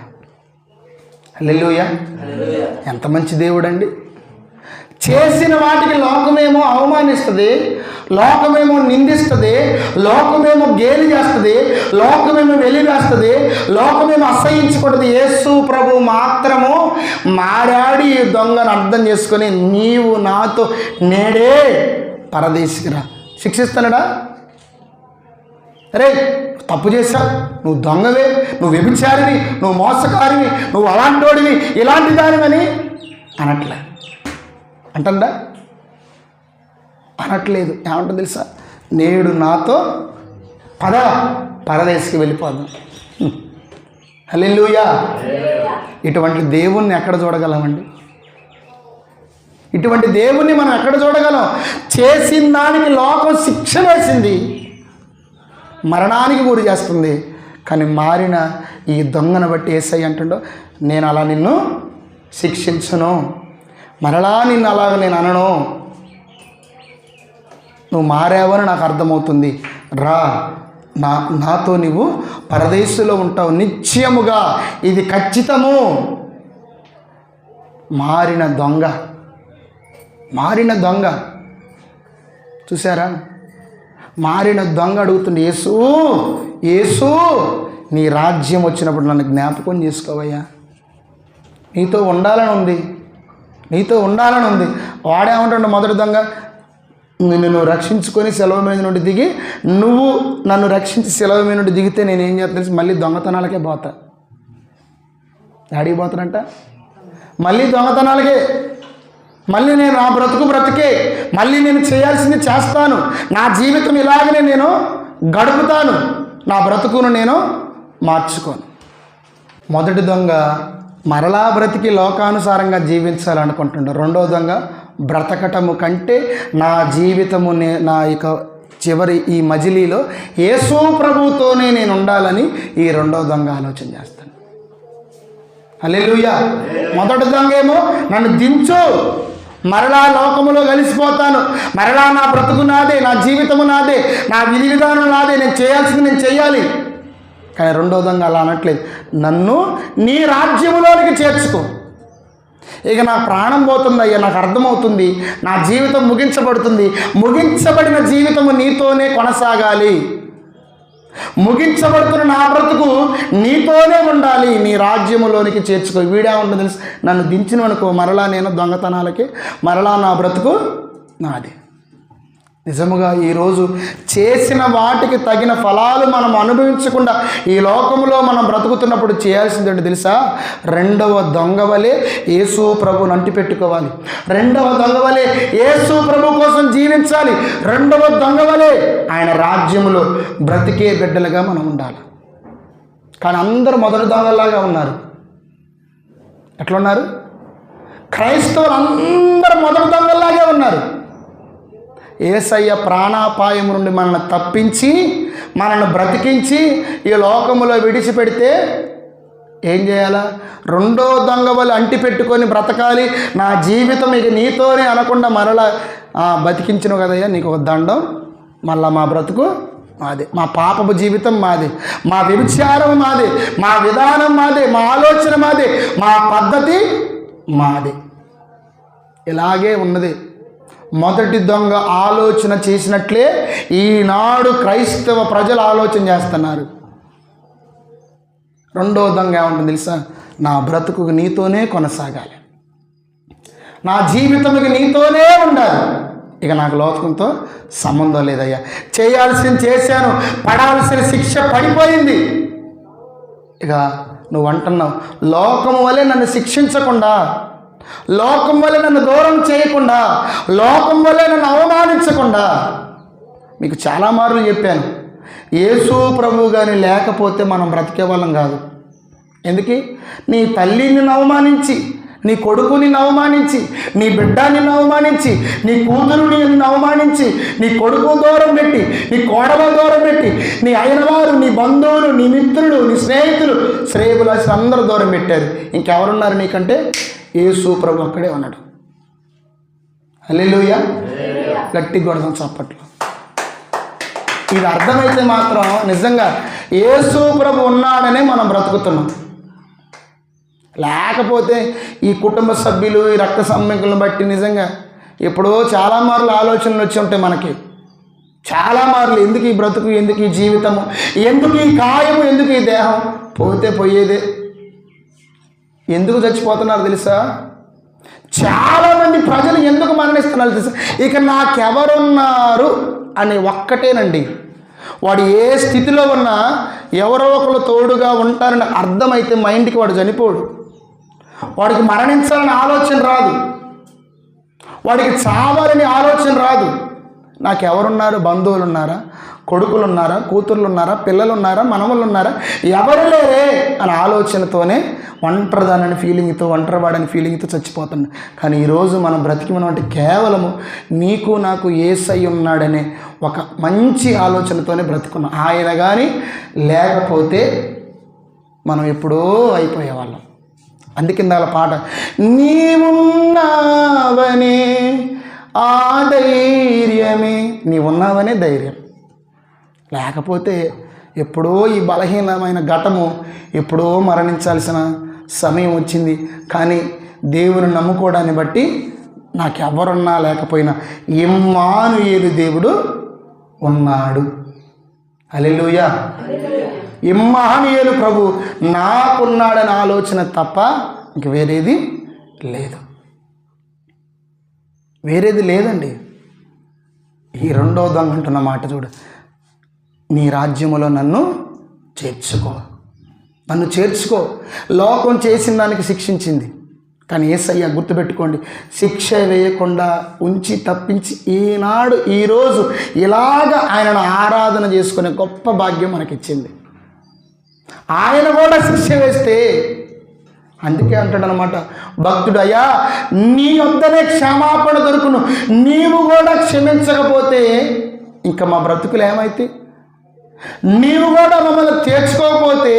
హల్లెలూయా. హల్లెలూయా. ఎంత మంచి దేవుడండి. చేసిన వాటికి లోకమేమో అవమానిస్తుంది, లోకమేమో నిందిస్తుంది, లోకమేమో గేలి చేస్తుంది, లోకమేమో వెలివేస్తుంది, లోకమేమో అసహించుకుంటుంది. యేసు ప్రభు మాత్రము మారాడి ఈ దొంగను అర్థం చేసుకొని నీవు నాతో నేడే పరదేశికి రా. శిక్షిస్తానడా? అరే తప్పు చేశావు, నువ్వు దొంగవే, నువ్వు వ్యభిచారివి, నువ్వు మోసకారివి, నువ్వు అలాంటోడివి, ఇలాంటి దానివని అనట్లే. అంటండా? అనట్లేదు. ఏమంటుంది తెలుసా? నేడు నాతో పరదేశికి వెళ్ళిపోదాం. హల్లెలూయా. ఇటువంటి దేవుణ్ణి ఎక్కడ చూడగలమండి? ఇటువంటి దేవుణ్ణి మనం ఎక్కడ చూడగలం? చేసిన దానికి లోకం శిక్ష వేసింది, మరణానికి గురి చేస్తుంది. కానీ మారిన ఈ దొంగను బట్టి యేసయ్య అంటుండో, నేను అలా నిన్ను శిక్షించను, మరలా నిన్ను అలాగ నేను అనను, నువ్వు మారావని నాకు అర్థమవుతుంది, రా, నాతో నీవు పరదేశంలో ఉంటావు నిశ్చయముగా, ఇది ఖచ్చితము. మారిన దొంగ చూసారా? మారిన దొంగ అడుగుతుంది, యేసు నీ రాజ్యం వచ్చినప్పుడు నన్ను జ్ఞాపకం చేసుకోవయ్యా, నీతో ఉండాలని ఉంది. వాడేమంటాడు మొదటి దొంగ? నిన్ను రక్షించుకొని సెలవు మీద నుండి దిగి, నువ్వు నన్ను రక్షించి సెలవు మీద నుండి దిగితే నేనేం చేస్తాను? మళ్ళీ దొంగతనాలకే పోతా. ఆడికి పోతానంట, మళ్ళీ దొంగతనాలకే, మళ్ళీ నేను నా బ్రతుకే, మళ్ళీ నేను చేయాల్సింది చేస్తాను, నా జీవితం ఇలాగనే నేను గడుపుతాను, నా బ్రతుకును నేను మార్చుకోను. మొదటి దొంగ మరలా బ్రతికి లోకానుసారంగా జీవించాలనుకుంటుండే. రెండో దొంగ బ్రతకటము కంటే నా జీవితము నా ఇక చివరి ఈ మజిలీలో యేసు ప్రభుతోనే నేను ఉండాలని ఈ రెండో దొంగ ఆలోచన చేస్తాను. హల్లెలూయా. మొదటి దొంగ ఏమో నన్ను దించు, మరలా లోకములో కలిసిపోతాను, మరలా నా బ్రతుకు నాదే, నా జీవితము నాదే, నా విధి విధానం నాదే, నేను చేయాల్సింది నేను చేయాలి. కానీ రెండో దొంగ అలా అనట్లేదు, నన్ను నీ రాజ్యములోనికి చేర్చుకో. ఇక నా ప్రాణం పోతుందయ్యా, నాకు అర్థమవుతుంది, నా జీవితం ముగించబడుతుంది, ముగించబడిన జీవితము నీతోనే కొనసాగాలి, ముగించబడుతున్న నా బ్రతుకు నీతోనే ఉండాలి, నీ రాజ్యములోనికి చేర్చుకో. వీడే ఉంటుంది తెలుసు, నన్ను దించిననుకో మరలా నేను దొంగతనాలకి, మరలా నా బ్రతుకు నాది. నిజముగా ఈరోజు చేసిన వాటికి తగిన ఫలాలు మనం అనుభవించకుండా ఈ లోకంలో మనం బ్రతుకుతున్నప్పుడు చేయాల్సింది ఏంటి తెలుసా? రెండవ దొంగ వలె యేసు ప్రభువుని అంటిపెట్టుకోవాలి, రెండవ దొంగ వలె యేసు ప్రభు కోసం జీవించాలి, రెండవ దొంగ వలె ఆయన రాజ్యములో బ్రతికే బిడ్డలుగా మనం ఉండాలి. కానీ అందరూ మొదటి దొంగలాగా ఉన్నారు. ఎట్లున్నారు? క్రైస్తవులు అందరూ మొదటి దొంగలాగే ఉన్నారు. యేసయ్య ప్రాణాపాయం నుండి మనల్ని తప్పించి మనల్ని బ్రతికించి ఈ లోకములో విడిచిపెడితే ఏం చేయాలా? రెండో దొంగ వల్ల అంటిపెట్టుకొని బ్రతకాలి, నా జీవితం ఇక నీతోనే అనకుండా మరలా బతికించిన కదయ్యా నీకు ఒక దండం, మళ్ళా మా బ్రతుకు మాదే, మా పాపపు జీవితం మాదే, మా వ్యభిచారం మాదే, మా విధానం మాదే, మా ఆలోచన మాదే, మా పద్ధతి మాదే. ఇలాగే ఉన్నది. మొదటి దొంగ ఆలోచన చేసినట్లే ఈనాడు క్రైస్తవ ప్రజలు ఆలోచన చేస్తున్నారు. రెండో దొంగ ఏమంటుంది తెలుసా? నా బ్రతుకు నీతోనే కొనసాగాలి, నా జీవితంకి నీతోనే ఉండాలి, ఇక నాకు లోకంతో సంబంధం లేదయ్యా, చేయాల్సింది చేశాను, పడాల్సిన శిక్ష పడిపోయింది. ఇక నువ్వు అంటున్నావు లోకం వల్లే నన్ను శిక్షించకుండా, లోకం వల్ల నన్ను దూరం చేయకుండా, లోకం వల్ల నన్ను అవమానించకుండా. మీకు చాలా మార్లు చెప్పాను, యేసు ప్రభు గాని లేకపోతే మనం బ్రతికే వాళ్ళం కాదు. ఎందుకు? నీ తల్లిని అవమానించి, నీ కొడుకుని అవమానించి, నీ బిడ్డని అవమానించి, నీ కూతురుని అవమానించి, నీ కొడుకు దూరం పెట్టి, నీ కోడలు దూరం పెట్టి, నీ అయినవారు, నీ బంధువులు, నీ మిత్రులు, నీ స్నేహితులు, శ్రేయబులాసి అందరూ దూరం పెట్టారు. ఇంకెవరున్నారు నీకంటే? యేసు ప్రభు అక్కడే ఉన్నాడు. హల్లెలూయా. గట్టి కొడదాం చప్పట్లు. ఇది అర్థమైతే మాత్రం నిజంగా యేసు ప్రభు ఉన్నాడనే మనం బ్రతుకుతున్నాం. లేకపోతే ఈ కుటుంబ సభ్యులు ఈ రక్త సంబంధులను బట్టి నిజంగా ఎప్పుడో చాలా మార్లు ఆలోచనలు వచ్చి ఉంటాయి మనకి. చాలా మార్లు ఎందుకు ఈ బ్రతుకు, ఎందుకు ఈ జీవితము, ఎందుకు ఈ కాయము, ఎందుకు ఈ దేహం, పోతే పోయేదే. ఎందుకు చచ్చిపోతున్నారు తెలుసా? చాలామంది ప్రజలు ఎందుకు మరణిస్తున్నారు తెలుసా? ఇక నాకెవరున్నారు అని ఒక్కటేనండి. వాడు ఏ స్థితిలో ఉన్నా ఎవరో ఒకరు తోడుగా ఉంటారని అర్థమైతే మైండ్కి వాడు చనిపోడు. వాడికి మరణించాలని ఆలోచన రాదు, వాడికి చావాలని ఆలోచన రాదు. నాకెవరున్నారు? బంధువులు ఉన్నారా, కొడుకులు ఉన్నారా, కూతుర్లు ఉన్నారా, పిల్లలు ఉన్నారా, మనవళ్ళు ఉన్నారా, ఎవరు లేరే అనే ఆలోచనతోనే ఒంటరిదానని ఫీలింగ్తో, ఒంటరివాడని ఫీలింగ్తో చచ్చిపోతున్నాడు. కానీ ఈరోజు మనం బ్రతికి మనం అంటే కేవలము నీకు నాకు యేసయ్య ఉన్నాడనే ఒక మంచి ఆలోచనతోనే బ్రతుకున్నాం. ఆయన కానీ లేకపోతే మనం ఎప్పుడో అయిపోయేవాళ్ళం. అందుకిందాల పాట, నీవున్నావనే ఆ ధైర్యమే, నీవున్నావనే ధైర్యం. లేకపోతే ఎప్పుడో ఈ బలహీనమైన ఘటము ఎప్పుడో మరణించాల్సిన సమయం వచ్చింది. కానీ దేవుని నమ్ముకోవడాన్ని బట్టి నాకెవరున్నా లేకపోయినా ఇమ్మానుయేలు దేవుడు ఉన్నాడు. హల్లెలూయా. ఇమ్మానుయేలు ప్రభు నాకున్నాడని ఆలోచన తప్ప ఇంక వేరేది లేదు, వేరేది లేదండి. ఈ రెండో దొంగ అంటున్న మాట చూడు, నీ రాజ్యములో నన్ను చేర్చుకో, నన్ను చేర్చుకో. లోకం చేసిన దానికి శిక్షించింది, కానీ యేసయ్య గుర్తుపెట్టుకోండి, శిక్ష వేయకుండా ఉంచి తప్పించి ఈరోజు ఇలాగ ఆయనను ఆరాధన చేసుకునే గొప్ప భాగ్యం మనకిచ్చింది. ఆయన కూడా శిక్ష వేస్తే, అందుకే అంటాడనమాట భక్తుడు, అయ్యా నీ వద్దనే క్షమాపణ దొరుకును, నీవు కూడా క్షమించకపోతే ఇంకా మా బ్రతుకులు ఏమైతే, నీవు కూడా మమ్మల్ని తీర్చుకోకపోతే,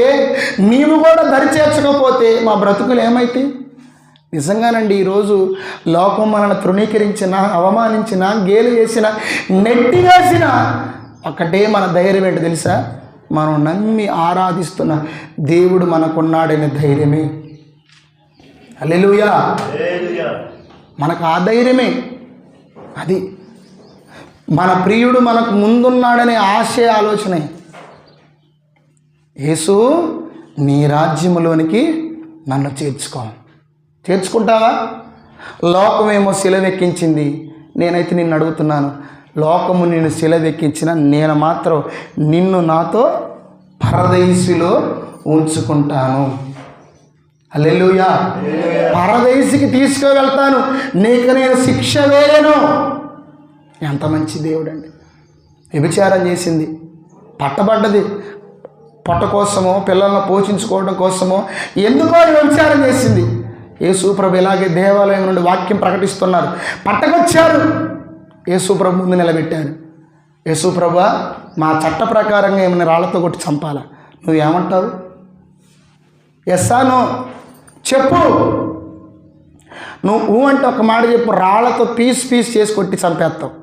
నీవు కూడా దరి చేర్చకపోతే మా బ్రతుకులు ఏమైతే. నిజంగానండి, ఈరోజు లోకం మనల్ని తృణీకరించిన, అవమానించిన, గేలు చేసిన, నెట్టి వేసిన ఒకటే మన ధైర్యం ఏంటి తెలుసా? మనం నమ్మి ఆరాధిస్తున్న దేవుడు మనకున్నాడనే ధైర్యమే. హల్లెలూయా. మనకు ఆ ధైర్యమే, అది మన ప్రియుడు మనకు ముందున్నాడనే ఆశయ ఆలోచనే. యేసు నీ రాజ్యములోనికి నన్ను చేర్చుకుంటావా? లోకమేమో శిలవెక్కించింది, నేనైతే నిన్ను అడుగుతున్నాను, లోకము నిన్ను శిలవెక్కించిన నేను మాత్రం నిన్ను నాతో పరదైసులో ఉంచుకుంటాను. హల్లెలూయా. పరదైసుకి తీసుకువెళ్తాను, నీకు నేను శిక్ష వేయను. ఎంత మంచి దేవుడు అండి. వ్యభిచారం చేసింది, పట్టబడ్డది, పొట్ట కోసమో పిల్లలను పోషించుకోవడం కోసమో ఎందుకో వ్యభిచారం చేసింది. యేసుప్రభు ఇలాగే దేవాలయం నుండి వాక్యం ప్రకటిస్తున్నారు, పట్టకొచ్చారు, యేసుప్రభు ముందు నిలబెట్టారు. యేసుప్రభు, మా చట్ట ప్రకారంగా ఏమైనా రాళ్లతో కొట్టి చంపాలా, నువ్వేమంటావు? ఎస్సాను చెప్పు, నువ్వు అంటే ఒక మాట చెప్పు, రాళ్లతో పీస్ చేసి కొట్టి చంపేస్తావు.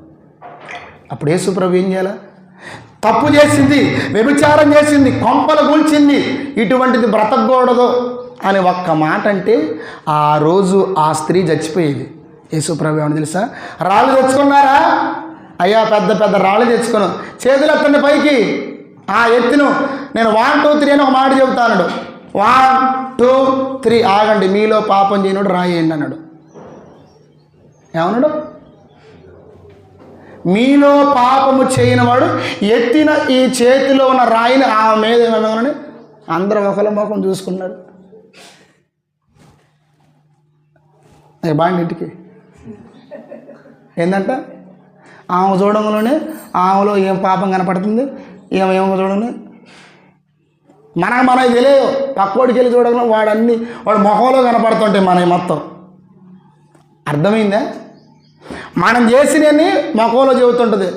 అప్పుడు యేసుప్రభు ఏం చేయాలా? తప్పు చేసింది, వ్యభిచారం చేసింది, కొంపలు కూల్చింది, ఇటువంటిది బ్రతకూడదు అని ఒక్క మాట అంటే ఆ రోజు ఆ స్త్రీ చచ్చిపోయేది. యేసుప్రభు ఏమని తెలుసా? రాళ్ళు తెచ్చుకున్నారా? అయ్యా పెద్ద పెద్ద రాళ్ళు తెచ్చుకున్నాం, చేతులు ఎత్తండి పైకి. ఎత్తును, నేను 1 2 3 అని ఒక మాట చెబుతాను. 1 2 3 ఆగండి, మీలో పాపం చేయనుడు రాయేయండి అన్నాడు. ఏమన్నాడు? మీలో పాపము చేయనివాడు ఎత్తిన ఈ చేతిలో ఉన్న రాయిని ఆ మీద ఏమన్నామని అందరూ ఒకళ్ళ ముఖం చూసుకున్నారు. బాండి ఇంటికి ఏంటంట, ఆమె చూడంలోనే ఆమెలో ఏం పాపం కనపడుతుంది, ఏమేమో చూడండి. మనకు తెలియదు, పక్కోడికి వెళ్ళి చూడగల వాడు మొహంలో కనపడుతుంటాయి మనకి మొత్తం. అర్థమైందా? మనం చేసినవన్నీ మొఖంలో చెబుతుంటుంది.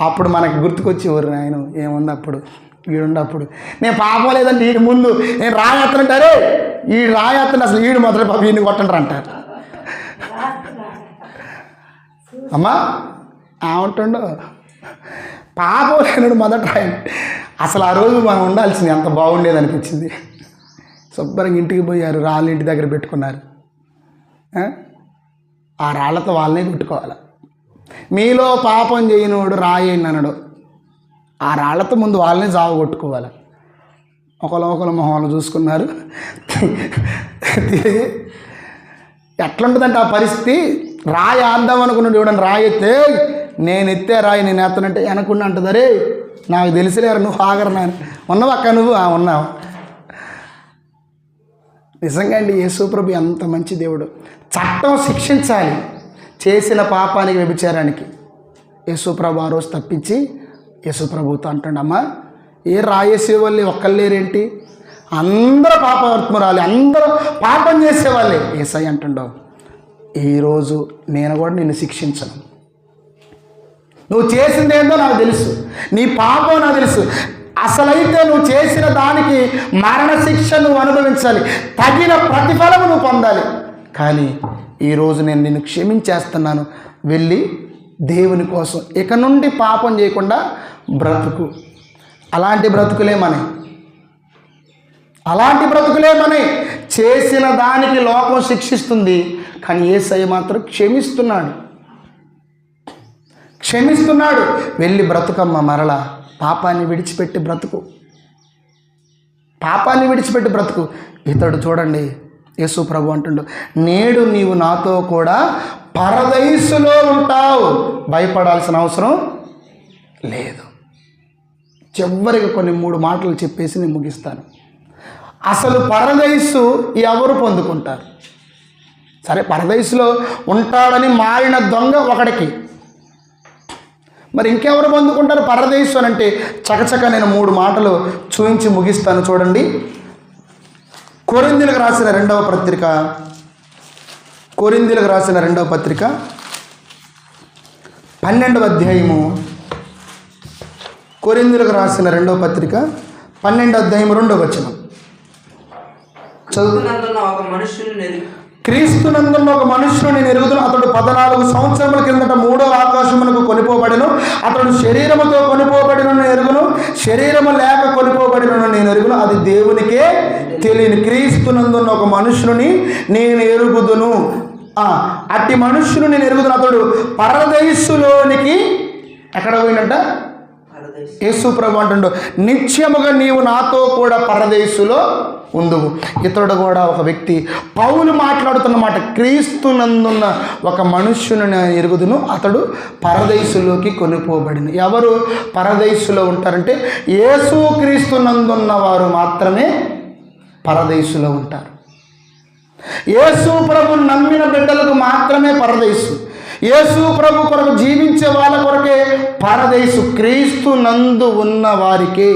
అప్పుడు మనకి గుర్తుకొచ్చి ఊరు ఆయన ఏముంది అప్పుడు, వీడుండప్పుడు నేను పాపం లేదంటే వీడి ముందు నేను రాయత్తంటారే, వీడు రాయత్తని అసలు వీడు మొదలు పాప వీడిని కొట్టంటారు అంటారు. అమ్మా ఏమంటుండో, పాపం లేనుడు మొదట రాయండి. అసలు ఆ రోజు మనం ఉండాల్సింది ఎంత బాగుండేది అనిపించింది. శుభ్రంగా ఇంటికి పోయారు, రాళ్ళు ఇంటి దగ్గర పెట్టుకున్నారు. ఆ రాళ్లతో వాళ్ళనే కొట్టుకోవాలి. మీలో పాపం చేయనోడు రాయండి అనడు, ఆ రాళ్లతో ముందు వాళ్ళనే జావ కొట్టుకోవాలి. ఒకరు మొహాలు చూసుకున్నారు. ఎట్లుంటుందంటే ఆ పరిస్థితి, రాయి ఆద్దాం అనుకున్నాడు. ఇవ్వడానికి రాయి ఎత్తే నేను ఎత్తే రాయి నేను ఎత్తనంటే వెనకుండా అంటుందరే నాకు తెలిసిలేరు నువ్వు ఆగరు నాని ఉన్నావు అక్క నువ్వు ఉన్నావు. నిజంగా అండి యేసుప్రభు ఎంత మంచి దేవుడు. చట్టం శిక్షించాలి చేసిన పాపానికి వ్యభిచారానికి. యేసుప్రభు ఆ రోజు తప్పించి యేసుప్రభుతో అంటాడమ్మా ఏ రాయేసే వాళ్ళు ఒక్కళ్ళేరేంటి, అందరూ పాపవర్తమురాలి, అందరూ పాపం చేసేవాళ్ళే. యేసయ్య అంటుండో ఈరోజు నేను కూడా నిన్ను శిక్షించను, నువ్వు చేసింది ఏందో నాకు తెలుసు, నీ పాపం నాకు తెలుసు, అసలైతే నువ్వు చేసిన దానికి మరణశిక్ష నువ్వు అనుభవించాలి, తగిన ప్రతిఫలము నువ్వు పొందాలి. కానీ ఈరోజు నేను నిన్ను క్షమించేస్తున్నాను, వెళ్ళి దేవుని కోసం ఇక నుండి పాపం చేయకుండా బ్రతుకు. అలాంటి బ్రతుకులేమని చేసిన దానికి లోకం శిక్షిస్తుంది, కానీ యేసయ్య మాత్రం క్షమిస్తున్నాడు. వెళ్ళి బ్రతుకమ్మ, మరలా పాపాన్ని విడిచిపెట్టి బ్రతుకు. ఇతడు చూడండి యేసు ప్రభు అంటుండు, నేడు నీవు నాతో కూడా పరదైసులో ఉంటావు, భయపడాల్సిన అవసరం లేదు. చివరికి కొన్ని 3 మాటలు చెప్పేసి నేను ముగిస్తాను. అసలు పరదైసు ఎవరు పొందుకుంటారు? సరే, పరదైసులో ఉంటాడని మారిన దొంగ ఒకడికి, మరి ఇంకెవరు పొందుకుంటారు పరదైసు అని అంటే చకచక నేను 3 మాటలు చూపించి ముగిస్తాను. చూడండి, కొరింథీయులకు రాసిన రెండవ పత్రిక 12వ అధ్యాయము, కొరింథీయులకు రాసిన 2వ పత్రిక 12వ అధ్యాయం 2వ వచనం చదువు. క్రీస్తునందున్న ఒక మనుష్యుని నేను ఎరుగుదును, అతడు 14 సంవత్సరముల కిందట 3వ ఆకాశమునకు కొనిపోబడెను, అతడు శరీరముతో కొనిపోబడిన ఎరుగును, శరీరము లేక కొనిపోబడిన నేను ఎరుగును, అది దేవునికే తెలియని. క్రీస్తునందున్న ఒక మనుష్యుని నేను ఎరుగుదును, అట్టి మనుష్యుని నేను ఎరుగుదును, అతడు పరదైసులోనికి ఎక్కడ పోయినట్ట? యేసు ప్రభు అంటుండు, నిత్యముగా నీవు నాతో కూడా పరదేశులో ఉందువు. ఇతడు కూడా ఒక వ్యక్తి, పౌలు మాట్లాడుతున్న మాట, క్రీస్తునందున్న ఒక మనుష్యుని నేను ఎరుగుదును, అతడు పరదేశులోకి కొనిపోబడిన. ఎవరు పరదేశులో ఉంటారంటే యేసు క్రీస్తునందున్న వారు మాత్రమే పరదేశులో ఉంటారు. యేసు ప్రభుని నమ్మిన బిడ్డలకు మాత్రమే పరదేశు. యేసు ప్రభు కొరకు జీవించే వాళ్ళ కొరకే పరదేశు. క్రీస్తు నందు ఉన్న వారికే,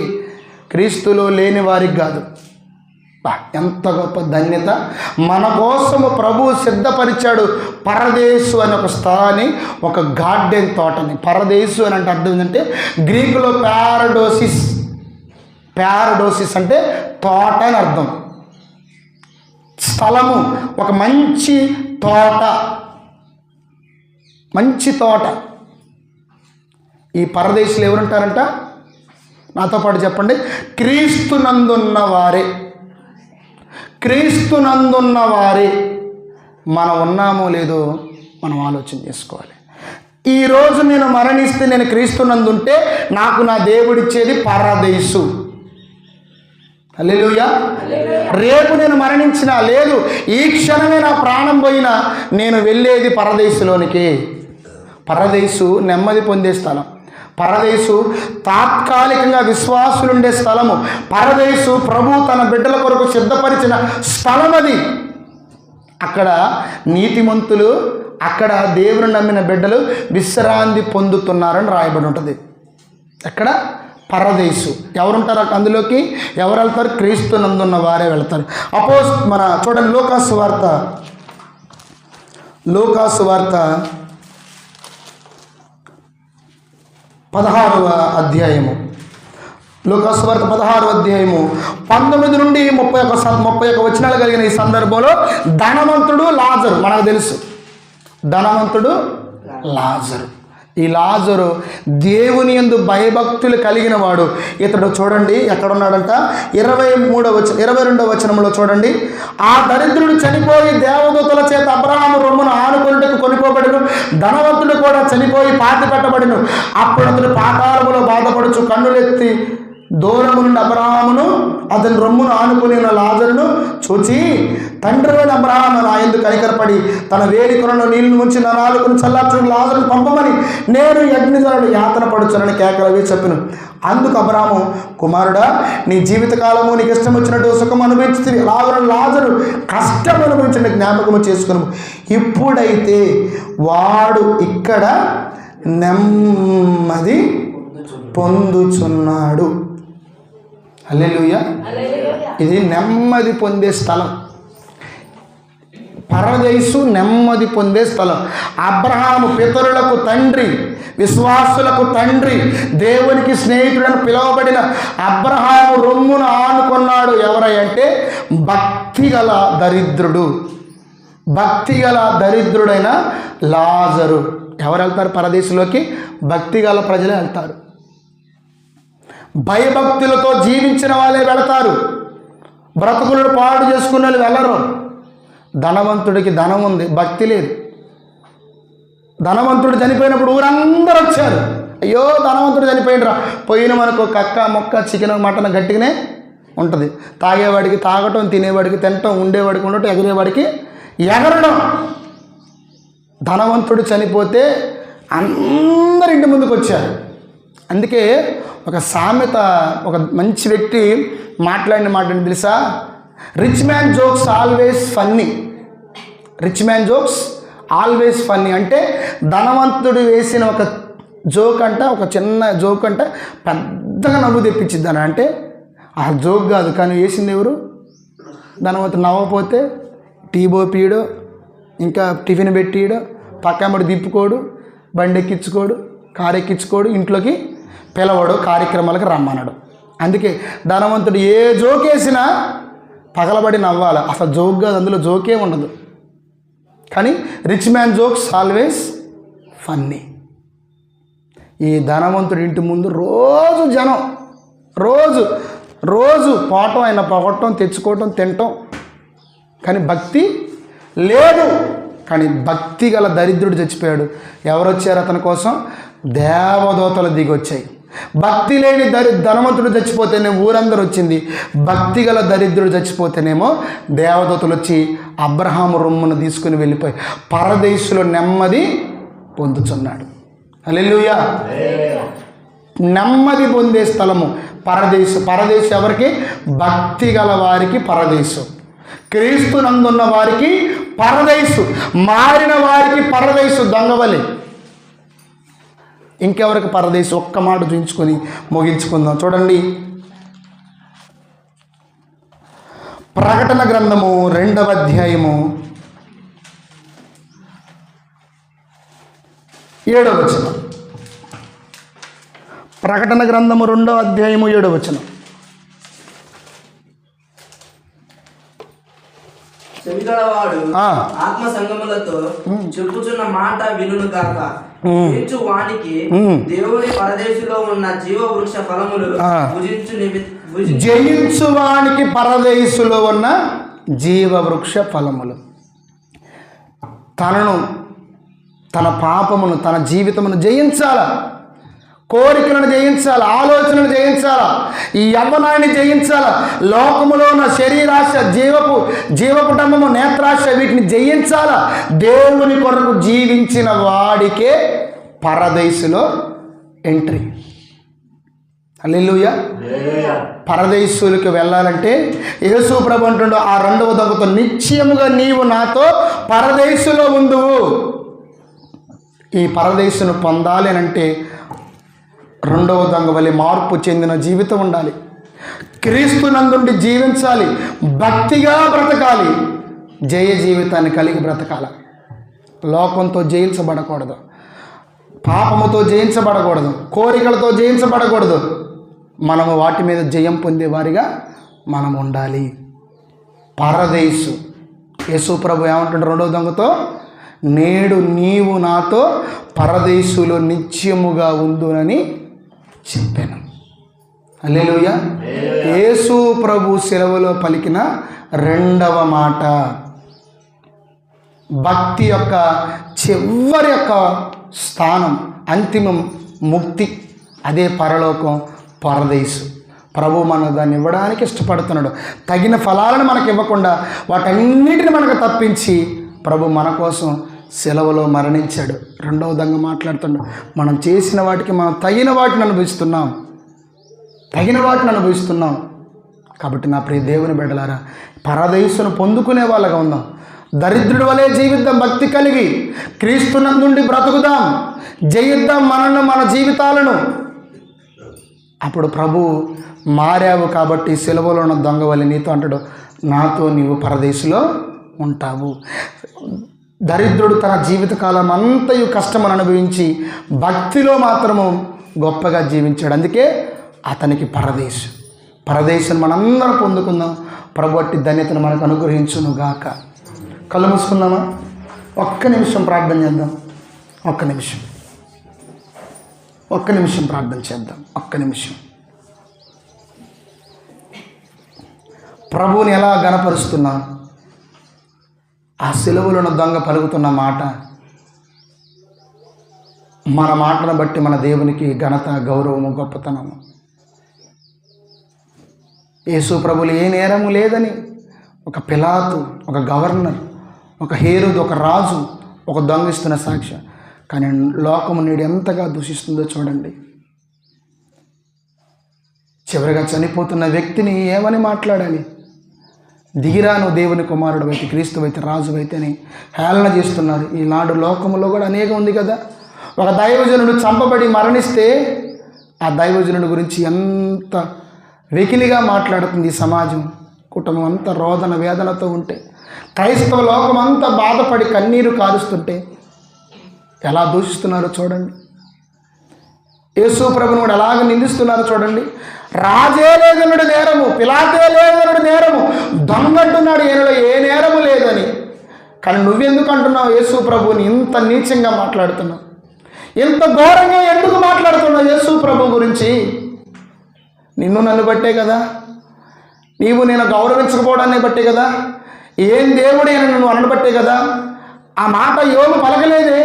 క్రీస్తులో లేని వారికి కాదు. ఎంత గొప్ప ధన్యత! మన కోసము ప్రభు సిద్ధపరిచాడు పరదేశు అనే ఒక స్థలాన్ని, ఒక గార్డెన్ తోటని. పరదేశు అని అంటే అర్థం ఏంటంటే గ్రీకులో ప్యారడోసిస్ అంటే తోట అని అర్థం. స్థలము, ఒక మంచి తోట. ఈ పరదేశులు ఎవరుంటారంట? నాతో పాటు చెప్పండి, క్రీస్తునందున్న వారే. మనం ఉన్నామో లేదో మనం ఆలోచన చేసుకోవాలి. ఈరోజు నేను మరణిస్తే నేను క్రీస్తునందుంటే నాకు నా దేవుడిచ్చేది పరదేశు. హల్లెలూయా. రేపు నేను మరణించినా, లేదు ఈ క్షణమే నా ప్రాణం పోయినా, నేను వెళ్ళేది పరదేశులోనికి. పరదేశు నెమ్మది పొందే స్థలం, పరదేశు తాత్కాలికంగా విశ్వాసులుండే స్థలము, పరదేశు ప్రభు తన బిడ్డల కొరకు సిద్ధపరిచిన స్థలం అది. అక్కడ నీతిమంతులు, అక్కడ దేవుని నమ్మిన బిడ్డలు విశ్రాంతి పొందుతున్నారని రాయబడి ఉంటుంది. ఎక్కడ? పరదేశు. ఎవరుంటారు అందులోకి? ఎవరు వెళ్తారు? క్రీస్తునందున్న వారే వెళ్తారు. మన చూడండి, లూకాసు వార్త 16వ అధ్యాయము, లూకాసు వార్త 16వ అధ్యాయము 19 నుండి 31 వచనాలు కలిగిన ఈ సందర్భంలో ధనవంతుడు లాజరు, మనకు తెలుసు ధనవంతుడు లాజరు. ఈ లాజరు దేవుని యందు భయభక్తులు కలిగిన వాడు. ఇతడు చూడండి ఎక్కడున్నాడంట, 22వ వచనంలో చూడండి. ఆ దరిద్రుడు చనిపోయి దేవదూతల చేత అబ్రహాము రొమ్మును ఆనుకొనుటకు కొనిపోబడిను. ధనవంతుడు కూడా చనిపోయి పాతి పెట్టబడిను. అప్పుడు అతడు పాతాళములో బాధపడుచు కన్నులెత్తి దూరము నుండి అబ్రహామును అతని రొమ్మును ఆనుకుని ఉన్న లాజరును చూచి, తండ్రి అయిన అబ్రహాము నా యందు కనికరపడి తన వేడి కొనలో నీళ్లు ముంచి నా నాలుకను చల్లార్చుకుని లాజరును పంపమని నేను అగ్నిజనుడు యాతన పడుచునని కేకలవి చెప్పిను. అందుకు అబ్రహాము, కుమారుడా, నీ జీవితకాలము నీకు ఇష్టం వచ్చినట్టు సుఖం అనుభవించి లాజరు కష్టం అనుభవించిన జ్ఞాపకము చేసుకును. ఇప్పుడైతే వాడు ఇక్కడ నెమ్మది పొందుచున్నాడు. హల్లెలూయా. ఇది నెమ్మది పొందే స్థలం. పరదేశు నెమ్మది పొందే స్థలం. అబ్రహాము పితరులకు తండ్రి, విశ్వాసులకు తండ్రి, దేవునికి స్నేహితుడని పిలువబడిన అబ్రహాము రొమ్మును ఆనుకున్నాడు. ఎవరంటే భక్తిగల దరిద్రుడు, భక్తిగల దరిద్రుడైన లాజరు. ఎవరు వెళ్తారు పరదేశంలోకి? భక్తిగల ప్రజలే వెళ్తారు. భయభక్తులతో జీవించిన వాళ్ళే వెళతారు. బ్రతుకులను పాడు చేసుకున్న వాళ్ళు వెళ్ళరు. ధనవంతుడికి ధనం ఉంది, భక్తి లేదు. ధనవంతుడు చనిపోయినప్పుడు ఊరందరూ వచ్చారు. అయ్యో ధనవంతుడు చనిపోయినరా, పోయిన మనకు కక్క మొక్క చికెన్ మటన్ గట్టిగానే ఉంటుంది. తాగేవాడికి తాగటం, తినేవాడికి తినటం, ఉండేవాడికి ఉండటం, ఎగిరేవాడికి ఎగరడం. ధనవంతుడు చనిపోతే అందరి ఇంటి ముందుకు వచ్చారు. అందుకే ఒక సామెత, ఒక మంచి వ్యక్తి మాట్లాడిన మాట ఏంటి తెలుసా? Rich man jokes always funny. Rich man jokes always funny అంటే ధనవంతుడు వేసిన ఒక జోక్ అంట, ఒక చిన్న జోక్ అంట పెద్దగా నవ్వు తెప్పించిద్దాను. అంటే ఆ జోక్ కాదు, కానీ వేసింది ఎవరు? ధనవంతుడు. నవ్వకపోతే టీ పోపీయడు, ఇంకా టిఫిన్ పెట్టియడు, పక్కమ్మడి దిప్పుకోడు, బండి ఎక్కించుకోడు, కారు ఎక్కించుకోడు, ఇంట్లోకి పిలవడు, కార్యక్రమాలకు రమ్మన్నాడు. అందుకే ధనవంతుడు ఏ జోక్ వేసినా పగలబడి నవ్వాలి. అసలు జోక్ కాదు, అందులో జోకే ఉండదు. కానీ rich man jokes always funny. ఈ ధనవంతుడి ఇంటి ముందు రోజు జనం, రోజు పోవటం, ఆయన పొగట్టం, తెచ్చుకోవటం, తినటం. కానీ భక్తి లేదు. కానీ భక్తి గల దరిద్రుడు చచ్చిపోయాడు. ఎవరు వచ్చారు అతని కోసం? దేవదూతలు దిగి వచ్చాయి. భక్తి లేని ధనవంతుడు చచ్చిపోతేనేమో ఊరందరూ వచ్చింది. భక్తి గల దరిద్రుడు చచ్చిపోతేనేమో దేవదూతలు వచ్చి అబ్రహాము రొమ్మును తీసుకుని వెళ్ళిపోయి పరదేశులో నెమ్మది పొందుచున్నాడు. హల్లెలూయా. నెమ్మది పొందే స్థలము పరదేశం ఎవరికి? భక్తి గల వారికి పరదేశం. క్రీస్తు నందున్న వారికి పరదేశు, మారిన వారికి పరదేశు. దొంగవలి ఇంకెవరికి పరదేశు? ఒక్క మాట చూయించుకొని ముగించుకుందాం. చూడండి, ప్రకటన గ్రంథము 2వ అధ్యాయము 7వ వచనం. ప్రకటన గ్రంథము 2వ అధ్యాయము 7వ వచనం. చెవిగలవాడు ఆత్మ సంగములతో చెప్పుచున్న మాట వినును గాక. వానికి దేవుని పరదేశులో ఉన్న జీవ వృక్ష ఫలములు జయించువానికి పరదేశులో ఉన్న జీవ వృక్ష ఫలములు. తన పాపమును, తన జీవితమును జయించాలా, కోరికలను జయించాలా, ఆలోచనలు జయించాలా, ఈ యవ్వనాన్ని జయించాలా, లోకములో ఉన్న శరీరాశ, జీవకుటుంబము, నేత్రాశ, వీటిని జయించాలా. దేవుని కొరకు జీవించిన వాడికే పరదేశులో ఎంట్రీ. హల్లెలూయా. పరదేశులకు వెళ్ళాలంటే యేసు ప్రభు అంటుండు ఆ 2వ దొంగతో, నిశ్చయముగా నీవు నాతో పరదేశులో ఉందువు. ఈ పరదేశును పొందాలి అంటే 2వ దొంగ వలె మార్పు చెందిన జీవితం ఉండాలి. క్రీస్తు నందుండి జీవించాలి, భక్తిగా బ్రతకాలి, జయ జీవితాన్ని కలిగి బ్రతకాలి. లోకంతో జయించబడకూడదు, పాపముతో జయించబడకూడదు, కోరికలతో జయించబడకూడదు. మనము వాటి మీద జయం పొందే వారిగా మనం ఉండాలి. పరదేశు. యేసు ప్రభు ఏమంటుంటే 2వ దొంగతో, నేడు నీవు నాతో పరదేశులో నిత్యముగా ఉందునని చెప్పాను. హల్లెలూయా. యేసు ప్రభు సెలవులో పలికిన రెండవ మాట, భక్తి యొక్క చివరి యొక్క స్థానం, అంతిమం ముక్తి, అదే పరలోకం, పరదేశు. ప్రభు మనకు దాన్ని ఇవ్వడానికి ఇష్టపడుతున్నాడు. తగిన ఫలాలను మనకు ఇవ్వకుండా వాటన్నిటిని మనకు తప్పించి ప్రభు మన కోసం సెలవులో మరణించాడు. రెండవ విధంగా మాట్లాడుతున్నాడు, మనం చేసిన వాటికి మనం తగిన వాటిని అనుభవిస్తున్నాం. కాబట్టి నా ప్రియ దేవుని బిడ్డలారా, పరదేశును పొందుకునే వాళ్ళగా ఉందాం. దరిద్రుడి వలె జీవిద్దాం, భక్తి కలిగి క్రీస్తునందుండి బ్రతుకుదాం, జయిద్దాం మనల్ని, మన జీవితాలను. అప్పుడు ప్రభు మారావు కాబట్టి సెలవులో ఉన్న దొంగ వలె నీతో అంటాడు, నాతో నీవు పరదేశులో ఉంటావు. దరిద్రుడు తన జీవితకాలం అంతయు కష్టమని అనుభవించి భక్తిలో మాత్రము గొప్పగా జీవించాడు. అందుకే అతనికి పరదేశం మనందరం పొందుకుందాం. ప్రభు అట్టి ధన్యతను మనకు అనుగ్రహించును గాక. కళ్ళు మూసుకుందామా? ఒక్క నిమిషం ప్రార్థన చేద్దాం. ఒక్క నిమిషం ప్రార్థన చేద్దాం. ప్రభువుని ఎలా గణపరుస్తున్నాం? ఆ సెలవులో ఉన్న దొంగ పలుకుతున్న మాట, మన మాటను బట్టి మన దేవునికి ఘనత, గౌరవము, గొప్పతనము. యేసు ప్రభులు ఏ నేరము లేదని ఒక పిలాతు, ఒక గవర్నర్, ఒక హేరోదు, ఒక రాజు, ఒక దొంగ ఇస్తున్న సాక్ష్యం. కానీ లోకము నేడు ఎంతగా దూషిస్తుందో చూడండి. చివరిగా చనిపోతున్న వ్యక్తిని ఏమని మాట్లాడాలి? దిగిరాను దేవుని కుమారుడు అయితే, క్రీస్తు అయితే, రాజు అయితే అని హేళన చేస్తున్నారు. ఈనాడు లోకములో కూడా అనేకం ఉంది కదా. ఒక దైవజనుడు చంపబడి మరణిస్తే ఆ దైవజనుడి గురించి ఎంత వెకిలిగా మాట్లాడుతుంది ఈ సమాజం. కుటుంబం అంతా రోదన వేదనతో ఉంటే, క్రైస్తవ లోకం అంతా బాధపడి కన్నీరు కారుస్తుంటే ఎలా దూషిస్తున్నారో చూడండి. యేసు ప్రభుని కూడా ఎలాగ నిందిస్తున్నారో చూడండి. రాజే లేదనుడు నేరము, పిలాతే లేదనుడు నేరము, దొంగంటున్నాడు ఈయనలో ఏ నేరము లేదని. కానీ నువ్వెందుకు అంటున్నావు యేసు ప్రభుని ఇంత నీచంగా మాట్లాడుతున్నావు? ఇంత ఘోరంగా ఎందుకు మాట్లాడుతున్నావు యేసు ప్రభు గురించి? నిన్ను నన్ను బట్టే కదా, నీవు నేను గౌరవించకపోవడాన్ని బట్టే కదా, ఏం దేవుడే నువ్వు అనబట్టే కదా. ఆ మాట యోబు పలకలేదే.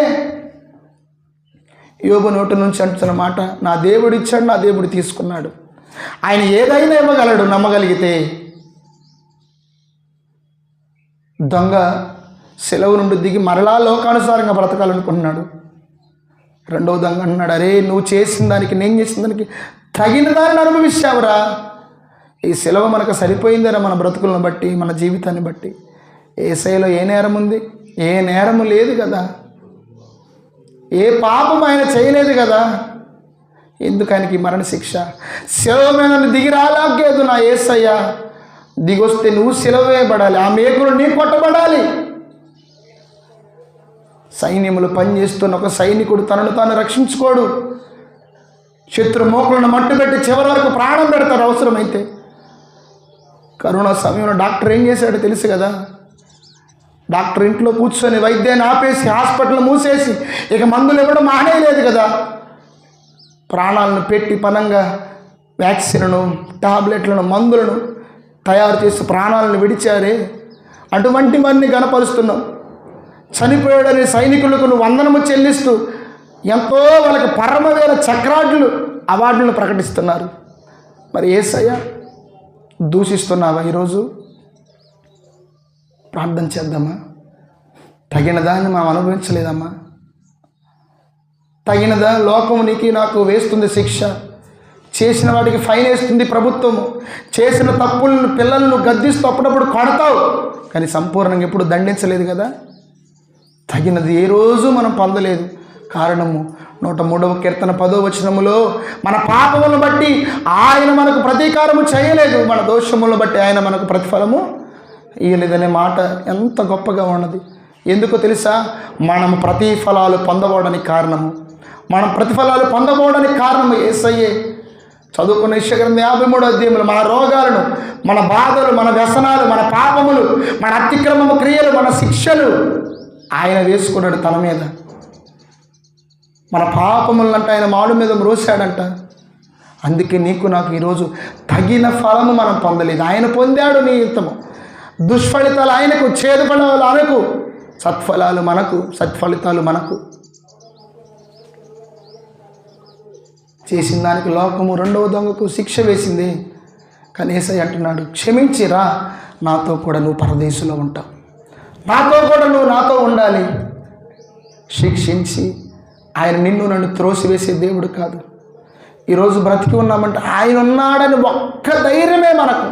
యోబు నోటి నుంచి అంటున్న మాట, నా దేవుడు ఇచ్చాడు, నా దేవుడు తీసుకున్నాడు. ఆయన ఏదైనా ఇవ్వగలడు నమ్మగలిగితే. దొంగ సెలవు నుండి దిగి మరలా లోకానుసారంగా బ్రతకాలనుకుంటున్నాడు. రెండవ దొంగ అన్నాడు, అరే నువ్వు చేసిన దానికి, నేను చేసిన దానికి తగిన దాన్ని అనుభవిస్తావురా. ఈ సెలవు మనకు సరిపోయిందరా, మన బ్రతుకులను బట్టి, మన జీవితాన్ని బట్టి. యేసయ్యలో ఏ నేరం ఉంది? ఏ నేరము లేదు కదా. ఏ పాపం ఆయన చేయలేదు కదా. ఎందుకు ఆయనకి మరణ శిక్ష? సెలవు మీద దిగి రాలేదు నా యేసయ్య. దిగొస్తే నువ్వు సెలవు వేయబడాలి, ఆ మేకులు నీ కొట్టబడాలి. సైన్యములు పనిచేస్తున్న ఒక సైనికుడు తనను తాను రక్షించుకోడు. శత్రు మోకులను మట్టుబెట్టి చివరి వరకు ప్రాణం పెడతారు అవసరమైతే. కరోనా సమయంలో డాక్టర్ ఏం చేశాడో తెలుసు కదా. డాక్టర్ ఇంట్లో కూర్చొని వైద్యాన్ని ఆపేసి, హాస్పిటల్ మూసేసి, ఇక మందులు ఇవ్వడం మానేయలేదు కదా. ప్రాణాలను పెట్టి పనంగా వ్యాక్సిన్లను, టాబ్లెట్లను, మందులను తయారు చేసి ప్రాణాలను విడిచారే. అటువంటి వారిని గణపరుస్తున్నాం. చనిపోయాడని సైనికులకు నువ్వు వందనము చెల్లిస్తూ ఎంతో వాళ్ళకి పరమవేల చక్రాడ్లు, అవార్డులను ప్రకటిస్తున్నారు. మరి యేసయ్య దూషిస్తున్నావా ఈరోజు? ప్రార్థన చేద్దామా? తగిన దాన్ని మనం అనుభవించలేదమ్మా. తగినదా లోకము నీకు నాకు వేస్తుంది శిక్ష. చేసిన వాటికి ఫైన్ వేస్తుంది ప్రభుత్వము. చేసిన తప్పులను పిల్లలను గద్దిస్తూ అప్పుడప్పుడు కొడతావు, కానీ సంపూర్ణంగా ఎప్పుడు దండించలేదు కదా. తగినది ఏ రోజు మనం పొందలేదు. కారణము 103వ కీర్తన 10వ వచనములో, మన పాపములను బట్టి ఆయన మనకు ప్రతీకారము చేయలేదు, మన దోషములను బట్టి ఆయన మనకు ప్రతిఫలము ఇయ్యలేదనే మాట ఎంత గొప్పగా ఉన్నది. ఎందుకో తెలుసా? మనం ప్రతిఫలాలు పొందబోవడానికి కారణము, మనం ప్రతిఫలాలు పొందబోవడానికి కారణము యేసయ్యే. చదువుకున్న యెషయా 53వ అధ్యాయంలో మన రోగాలను, మన బాధలు, మన వ్యసనాలు, మన పాపములు, మన అతిక్రమము క్రియలు, మన శిక్షలు ఆయన వేసుకున్నాడు తన మీద. మన పాపములంట ఆయన మాడు మీద మ్రోసాడంట. అందుకే నీకు నాకు ఈరోజు తగిన ఫలము మనం పొందలేదు. ఆయన పొందాడు నీ యుద్ధము. దుష్ఫలితాలు ఆయనకు, చేదు ఫలాలు ఆయనకు, సత్ఫలాలు మనకు, సత్ఫలితాలు మనకు. చేసిన దానికి లోకము రెండవ దొంగకు శిక్ష వేసింది. కానీ యేసయ్య అంటున్నాడు, క్షమించిరా, నాతో కూడా నువ్వు పరదేశంలో ఉంటావు, నాతో కూడా నువ్వు నాతో ఉండాలి. శిక్షించి ఆయన నిన్ను నన్ను త్రోసివేసే దేవుడు కాదు. ఈరోజు బ్రతికి ఉన్నామంటే ఆయన ఉన్నాడని ఒక్క ధైర్యమే మనకు.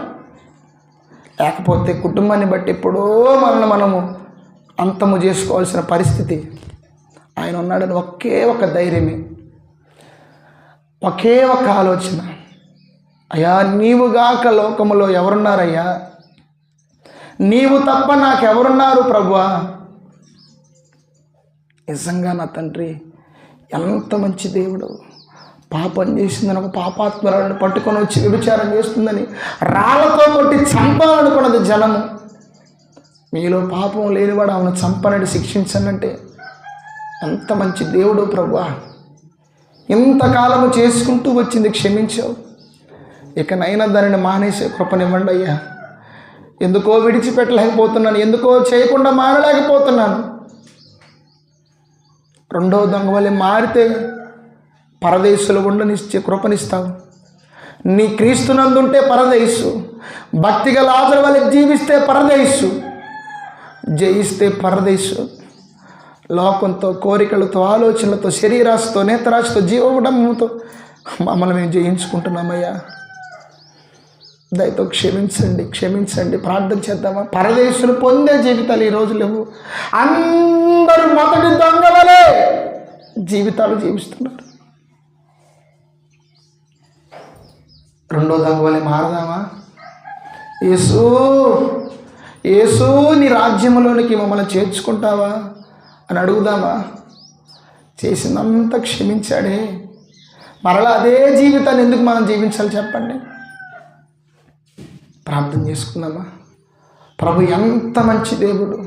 లేకపోతే కుటుంబాన్ని బట్టి ఎప్పుడో మనము అంతము చేసుకోవాల్సిన పరిస్థితి. ఆయన ఉన్నాడని ఒకే ఒక ధైర్యమే, ఒకే ఒక ఆలోచన, అయ్యా నీవుగాక లోకములో ఎవరున్నారయ్యా, నీవు తప్ప నాకెవరున్నారు ప్రభువా. నిజంగా నా తండ్రి ఎంత మంచి దేవుడు. పాపం చేసిందని ఒక పాపాత్మరాలను పట్టుకొని వచ్చి వ్యభిచారం చేస్తుందని రాళ్లతో కొట్టి చంపాలనుకున్నది జనము. మీలో పాపం లేనివాడు ఆమెను చంపనని శిక్షించనంటే ఎంత మంచి దేవుడు ప్రభువా. ఇంతకాలము చేసుకుంటూ వచ్చింది క్షమించావు, ఇకనైనా దానిని మానేసే కృపనివ్వండి అయ్యా. ఎందుకో విడిచిపెట్టలేకపోతున్నాను, ఎందుకో చేయకుండా మానలేకపోతున్నాను. రెండవ దొంగ వల్లే మారితే పరదేశులు ఉండనిచ్చే కృపనిస్తావు. నీ క్రీస్తునందుంటే పరదేశు, భక్తిగా లాజరు వల్ల జీవిస్తే పరదేశు, జయిస్తే పరదేశు. లోకంతో, కోరికలతో, ఆలోచనలతో, శరీరాశతో, నేత్రాశతో, జీవడంతో మమ్మల్ని మేము జయించుకుంటున్నామయ్యా. దయతో క్షమించండి, క్షమించండి. ప్రార్థన చేద్దామా? పరదేశులు పొందే జీవితాలు ఈరోజు లేవు. అందరూ మొదటి దొంగ వలే జీవితాలు జీవిస్తున్నారు. రెండో దొంగ వలె మారదామా? యేసు, యేసు నీ రాజ్యంలోనికి మమ్మల్ని చేర్చుకుంటావా అని అడుగుదామా? చేసిందంతా క్షమించాడే, మరలా అదే జీవితాన్ని ఎందుకు మనం జీవించాలి చెప్పండి? ప్రార్థన చేసుకుందామా? ప్రభు ఎంత మంచి దేవుడు,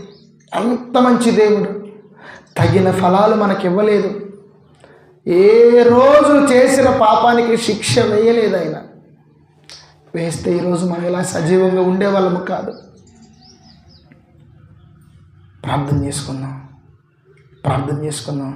ఎంత మంచి దేవుడు. తగిన ఫలాలు మనకి ఇవ్వలేదు. ఏ రోజు చేసిన పాపానికి శిక్ష వేయలేదు ఆయన. వేస్తే ఈరోజు మనం ఇలా సజీవంగా ఉండేవాళ్ళము కాదు. ప్రార్థన చేసుకుందాం, ప్రార్థన చేసుకుందాం.